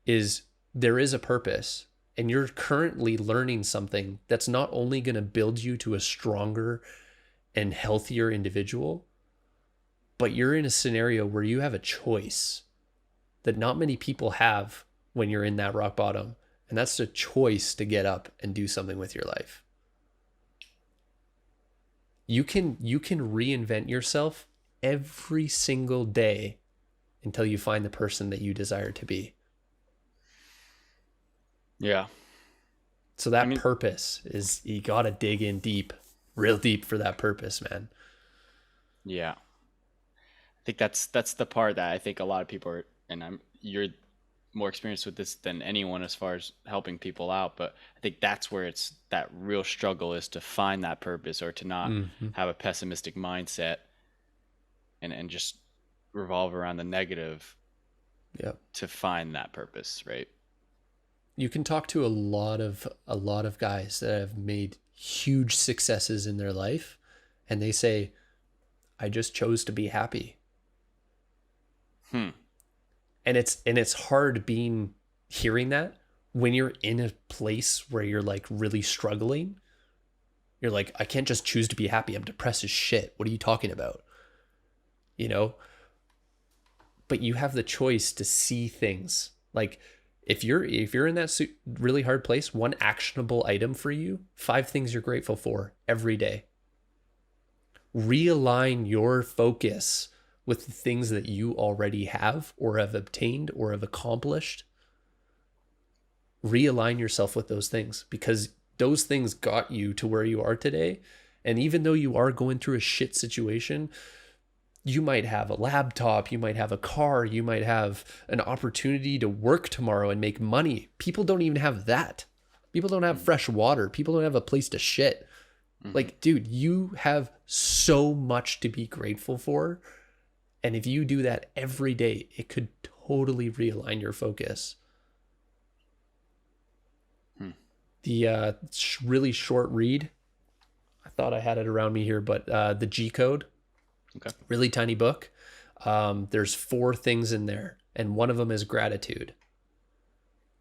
is there is a purpose, and you're currently learning something that's not only going to build you to a stronger and healthier individual, but you're in a scenario where you have a choice that not many people have when you're in that rock bottom. And that's the choice to get up and do something with your life. You can reinvent yourself every single day until you find the person that you desire to be. Yeah. So that purpose is, you got to dig in deep, real deep for that purpose, man. Yeah. I think that's the part that I think a lot of people are, and you're more experienced with this than anyone as far as helping people out, but I think that's where it's that real struggle is to find that purpose, or to not have a pessimistic mindset and just revolve around the negative to find that purpose, right? You can talk to a lot of guys that have made huge successes in their life, and they say, I just chose to be happy. And it's hard hearing that when you're in a place where you're like really struggling. You're like, I can't just choose to be happy. I'm depressed as shit. What are you talking about? You know? But you have the choice to see things. Like, if you're in that really hard place, one actionable item for you, 5 things you're grateful for every day. Realign your focus with the things that you already have or have obtained or have accomplished. Realign yourself with those things, because those things got you to where you are today. And even though you are going through a shit situation, you might have a laptop, you might have a car, you might have an opportunity to work tomorrow and make money. People don't even have that. People don't have fresh water. People don't have a place to shit. Like, dude, you have so much to be grateful for. And if you do that every day, it could totally realign your focus. The really short read, I thought I had it around me here, but the 𝐂 Code, really tiny book. There's 4 things in there, and one of them is gratitude.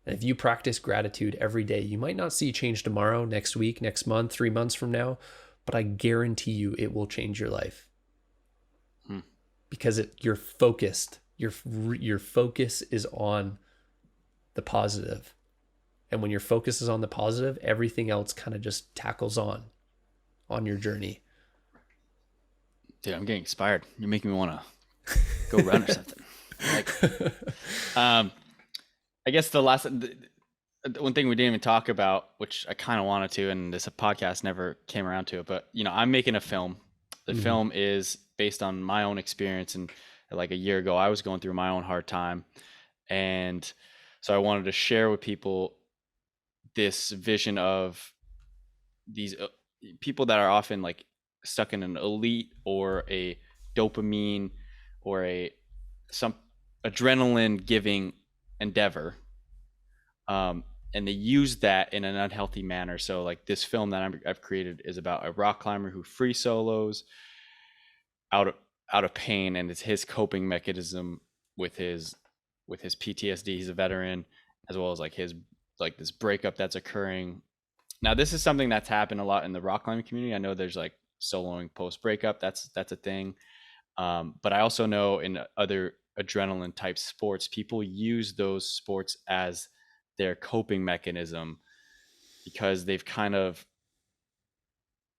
And if you practice gratitude every day, you might not see change tomorrow, next week, next month, 3 months from now, but I guarantee you it will change your life. Because you're focused. Your focus is on the positive. And when your focus is on the positive, everything else kind of just tackles on your journey. Dude, I'm getting inspired. You're making me want to go run or something. I guess the one thing we didn't even talk about, which I kind of wanted to, and this podcast never came around to it, but I'm making a film. The film is based on my own experience, and like a year ago, I was going through my own hard time, and so I wanted to share with people this vision of these people that are often like stuck in an elite or a dopamine or some adrenaline giving endeavor, and they use that in an unhealthy manner. So like this film that I've created is about a rock climber who free solos out of pain, and it's his coping mechanism with his PTSD. He's a veteran, as well as like this breakup that's occurring. Now, this is something that's happened a lot in the rock climbing community. I know there's like soloing post breakup. That's a thing. But I also know in other adrenaline type sports, people use those sports as their coping mechanism because they've kind of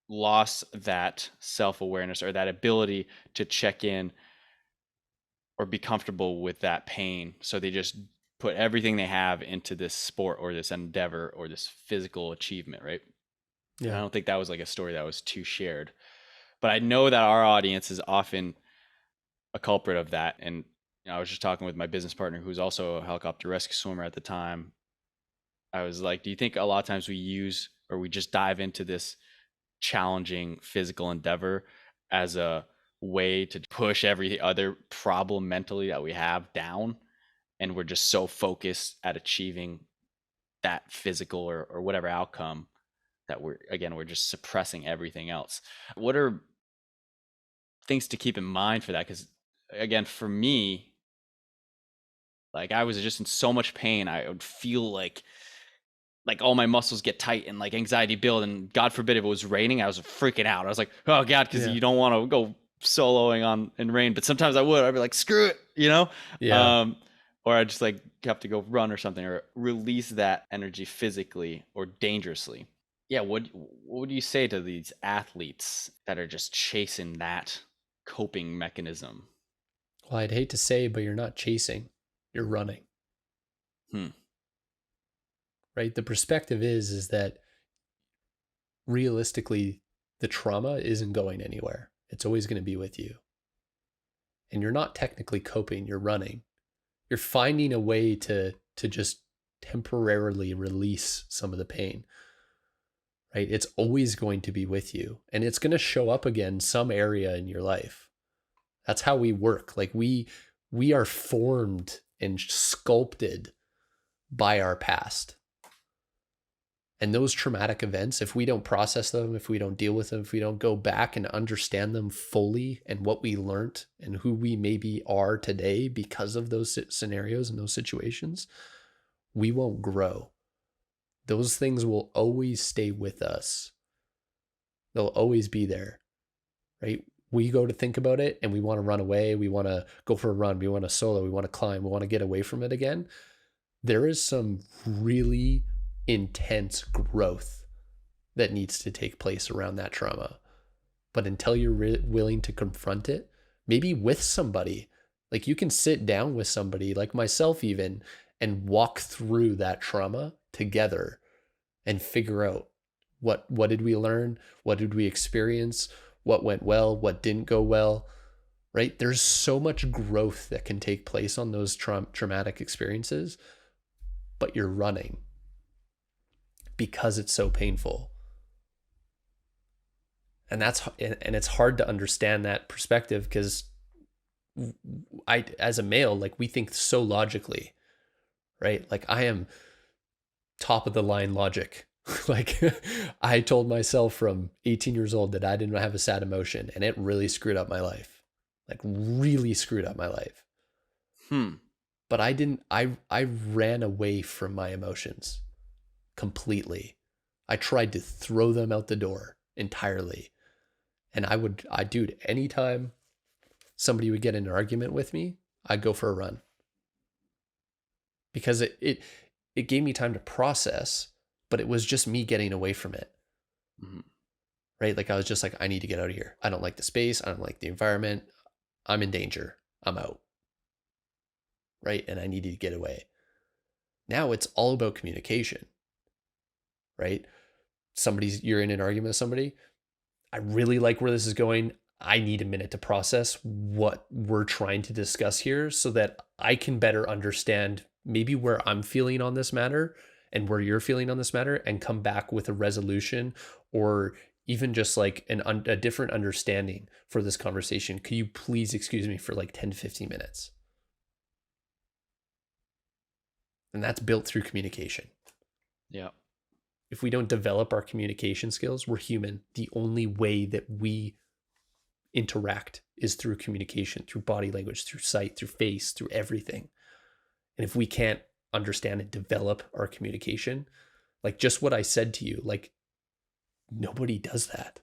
lost that self-awareness or that ability to check in or be comfortable with that pain. So they just put everything they have into this sport or this endeavor or this physical achievement, right? Yeah. And I don't think that was like a story that was too shared. But I know that our audience is often a culprit of that. And I was just talking with my business partner, who's also a helicopter rescue swimmer at the time. I was like, do you think a lot of times we just dive into this challenging physical endeavor as a way to push every other problem mentally that we have down, and we're just so focused at achieving that physical or whatever outcome that we're just suppressing everything else? What are things to keep in mind for that? Because again, for me, like, I was just in so much pain. I would feel like all my muscles get tight and like anxiety build, and God forbid if it was raining, I was freaking out. I was like, oh God, because you don't want to go soloing in rain. But sometimes I'd be like, screw it, Yeah. or I just like have to go run or something, or release that energy physically or dangerously. Yeah, what would you say to these athletes that are just chasing that coping mechanism? Well, I'd hate to say, but you're not chasing, you're running. Right? The perspective is that realistically, the trauma isn't going anywhere. It's always going to be with you. And you're not technically coping, you're running. You're finding a way to just temporarily release some of the pain. Right? It's always going to be with you, and it's going to show up again some area in your life. That's how we work. Like we are formed and sculpted by our past. And those traumatic events, if we don't process them, if we don't deal with them, if we don't go back and understand them fully and what we learned and who we maybe are today because of those scenarios and those situations, we won't grow. Those things will always stay with us. They'll always be there, right? We go to think about it and we want to run away. We want to go for a run. We want to solo. We want to climb. We want to get away from it again. There is some really intense growth that needs to take place around that trauma. But until you're willing to confront it, maybe with somebody, like you can sit down with somebody like myself even and walk through that trauma together and figure out what did we learn? What did we experience? What went well? What didn't go well? Right? There's so much growth that can take place on those traumatic experiences, but you're running because it's so painful. And it's hard to understand that perspective because as a male, like we think so logically, right? Like I am top of the line logic. Like I told myself from 18 years old that I didn't have a sad emotion, and it really screwed up my life. Like really screwed up my life. But I ran away from my emotions completely. I tried to throw them out the door entirely. And dude, anytime somebody would get in an argument with me, I'd go for a run. Because it gave me time to process, but it was just me getting away from it. Mm-hmm. Right? Like I was just like, I need to get out of here. I don't like the space. I don't like the environment. I'm in danger. I'm out. Right? And I needed to get away. Now it's all about communication. Right? You're in an argument with somebody. I really like where this is going. I need a minute to process what we're trying to discuss here so that I can better understand maybe where I'm feeling on this matter and where you're feeling on this matter, and come back with a resolution or even just like a different understanding for this conversation. Could you please excuse me for like 10 to 15 minutes? And that's built through communication. Yeah. If we don't develop our communication skills, we're human. The only way that we interact is through communication, through body language, through sight, through face, through everything. And if we can't understand and develop our communication, like just what I said to you, like nobody does that.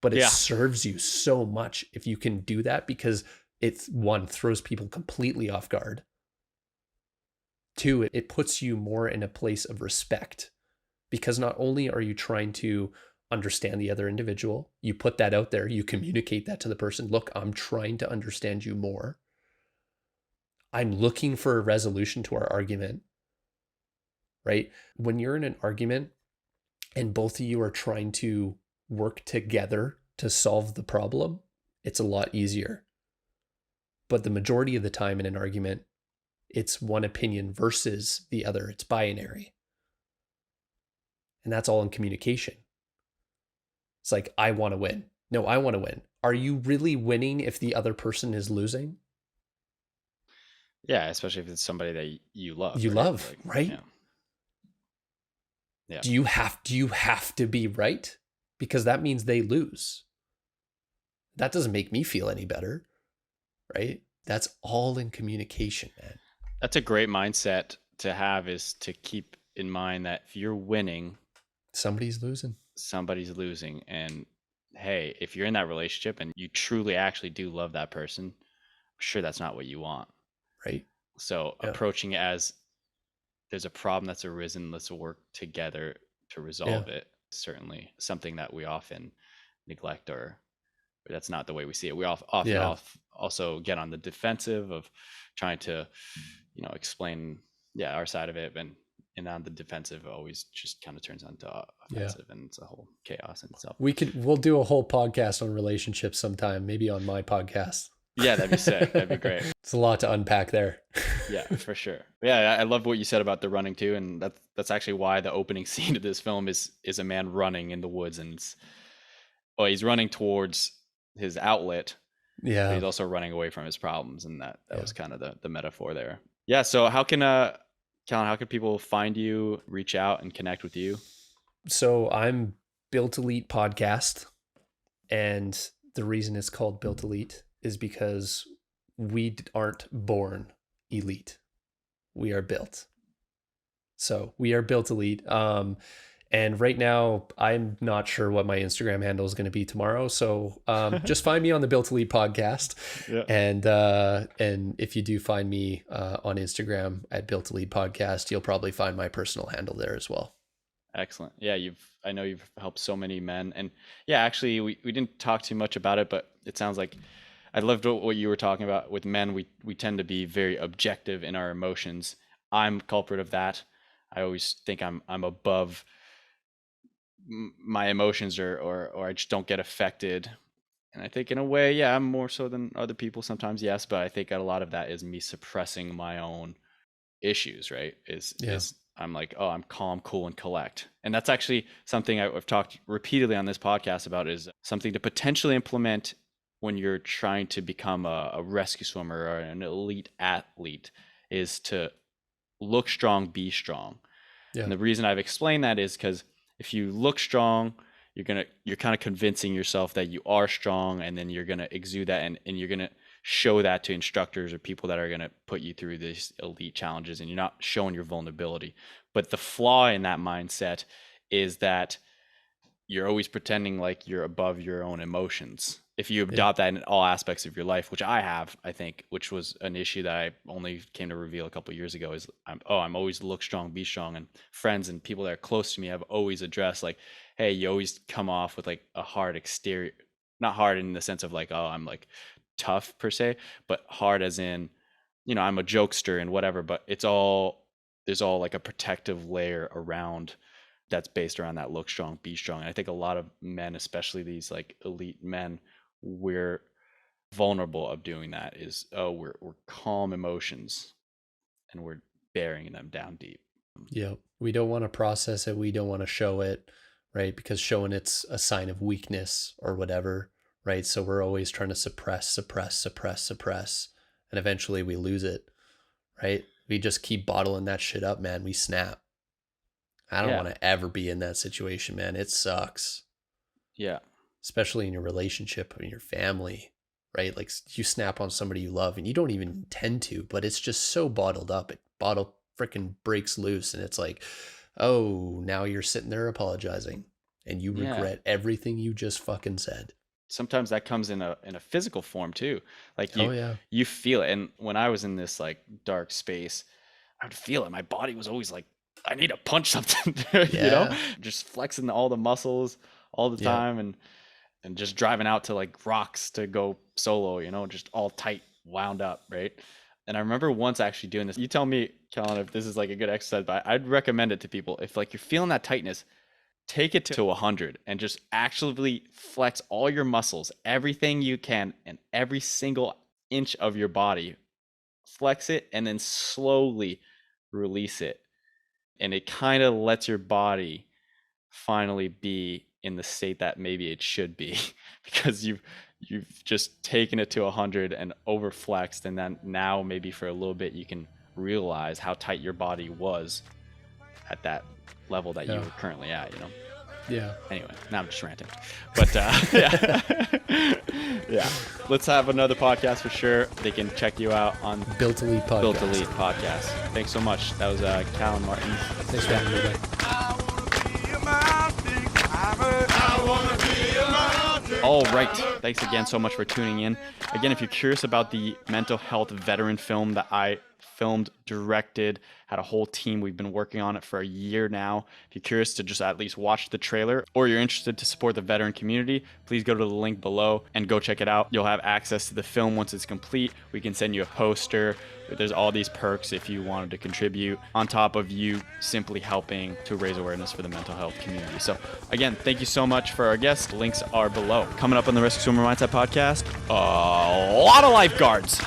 But it serves you so much if you can do that, because it's one, throws people completely off guard. Two, it puts you more in a place of respect, because not only are you trying to understand the other individual, you put that out there, you communicate that to the person. Look, I'm trying to understand you more. I'm looking for a resolution to our argument, right? When you're in an argument and both of you are trying to work together to solve the problem, it's a lot easier. But the majority of the time in an argument, it's one opinion versus the other. It's binary. And that's all in communication. It's like, I want to win. No, I want to win. Are you really winning if the other person is losing? Yeah, especially if it's somebody that you love. You love, Like, right? Yeah. Yeah. Do you have to be right? Because that means they lose. That doesn't make me feel any better, right? That's all in communication, man. That's a great mindset to have, is to keep in mind that if you're winning, somebody's losing. And hey, if you're in that relationship and you truly actually do love that person, I'm sure that's not what you want. Right. So approaching it as, there's a problem that's arisen, let's work together to resolve it. Certainly something that we often neglect, or that's not the way we see it. We often also get on the defensive of trying to, explain our side of it, and on the defensive always just kind of turns into offensive, and it's a whole chaos in itself. We'll do a whole podcast on relationships sometime, maybe on my podcast. Yeah, that'd be sick. That'd be great. It's a lot to unpack there. Yeah, for sure. Yeah, I love what you said about the running too, and that's actually why the opening scene of this film is a man running in the woods, and he's running towards his outlet. Yeah, but he's also running away from his problems, and that was kind of the metaphor there. Yeah. So how can Callan, how can people find you, reach out, and connect with you? So I'm Built Elite Podcast, and the reason it's called Built Elite is because we aren't born elite. We are built. So we are Built Elite. And right now, I'm not sure what my Instagram handle is going to be tomorrow. So just find me on the Built Elite podcast. Yeah. And if you do find me on Instagram at Built Elite Podcast, you'll probably find my personal handle there as well. Excellent. Yeah, I know you've helped so many men. And yeah, actually, we didn't talk too much about it, but it sounds like I loved what you were talking about with men. We tend to be very objective in our emotions. I'm culprit of that. I always think I'm above my emotions, or I just don't get affected. And I think in a way, I'm more so than other people sometimes, yes, but I think a lot of that is me suppressing my own issues, right? Is I'm like, oh, I'm calm, cool, and collect. And that's actually something I've talked repeatedly on this podcast about, is something to potentially implement when you're trying to become a rescue swimmer or an elite athlete, is to look strong, be strong. Yeah. And the reason I've explained that is because if you look strong, you're kind of convincing yourself that you are strong, and then you're gonna exude that, and you're gonna show that to instructors or people that are gonna put you through these elite challenges, and you're not showing your vulnerability. But the flaw in that mindset is that you're always pretending like you're above your own emotions. If you adopt that in all aspects of your life, which I have, I think, which was an issue that I only came to reveal a couple of years ago, is I'm always look strong, be strong. And friends and people that are close to me have always addressed, like, hey, you always come off with like a hard exterior, not hard in the sense of like, oh, I'm like tough per se, but hard as in, I'm a jokester and whatever, but there's all like a protective layer around that's based around that look strong, be strong. And I think a lot of men, especially these like elite men, we're vulnerable of doing that, is we're calm emotions and we're burying them down deep. Yeah, we don't want to process it, we don't want to show it, right? Because showing it's a sign of weakness or whatever, right? So we're always trying to suppress, and eventually we lose it, right? We just keep bottling that shit up, man. We snap. I don't want to ever be in that situation, man. It sucks. Yeah. Especially in your relationship or in your family, right? Like you snap on somebody you love and you don't even intend to, but it's just so bottled up. It freaking breaks loose, and it's like, oh, now you're sitting there apologizing and you regret everything you just fucking said. Sometimes that comes in a physical form too. Like you feel it. And when I was in this like dark space, I would feel it. My body was always like, I need to punch something, just flexing all the muscles all the time, and just driving out to like rocks to go solo, just all tight, wound up, right? And I remember once actually doing this. You tell me, Callan, if this is like a good exercise, but I'd recommend it to people. If like you're feeling that tightness, take it to 100 and just actually flex all your muscles, everything you can, and every single inch of your body. Flex it and then slowly release it. And it kind of lets your body finally be in the state that maybe it should be, because you've just taken it to 100 and overflexed, and then now maybe for a little bit you can realize how tight your body was at that level that you were currently at, you know? Yeah. Anyway, now I'm just ranting. But yeah. Yeah. Let's have another podcast for sure. They can check you out on Built Elite Podcast. Built Elite Podcast. Thanks so much. That was Cal and Martin. Thanks for having me, man. All right. Thanks again so much for tuning in. Again, if you're curious about the mental health veteran film that I filmed, directed, had a whole team. We've been working on it for a year now. If you're curious to just at least watch the trailer, or you're interested to support the veteran community, please go to the link below and go check it out. You'll have access to the film once it's complete. We can send you a poster. There's all these perks if you wanted to contribute, on top of you simply helping to raise awareness for the mental health community. So again, thank you so much for our guests. Links are below. Coming up on the Rescue Swimmer Mindset podcast, a lot of lifeguards.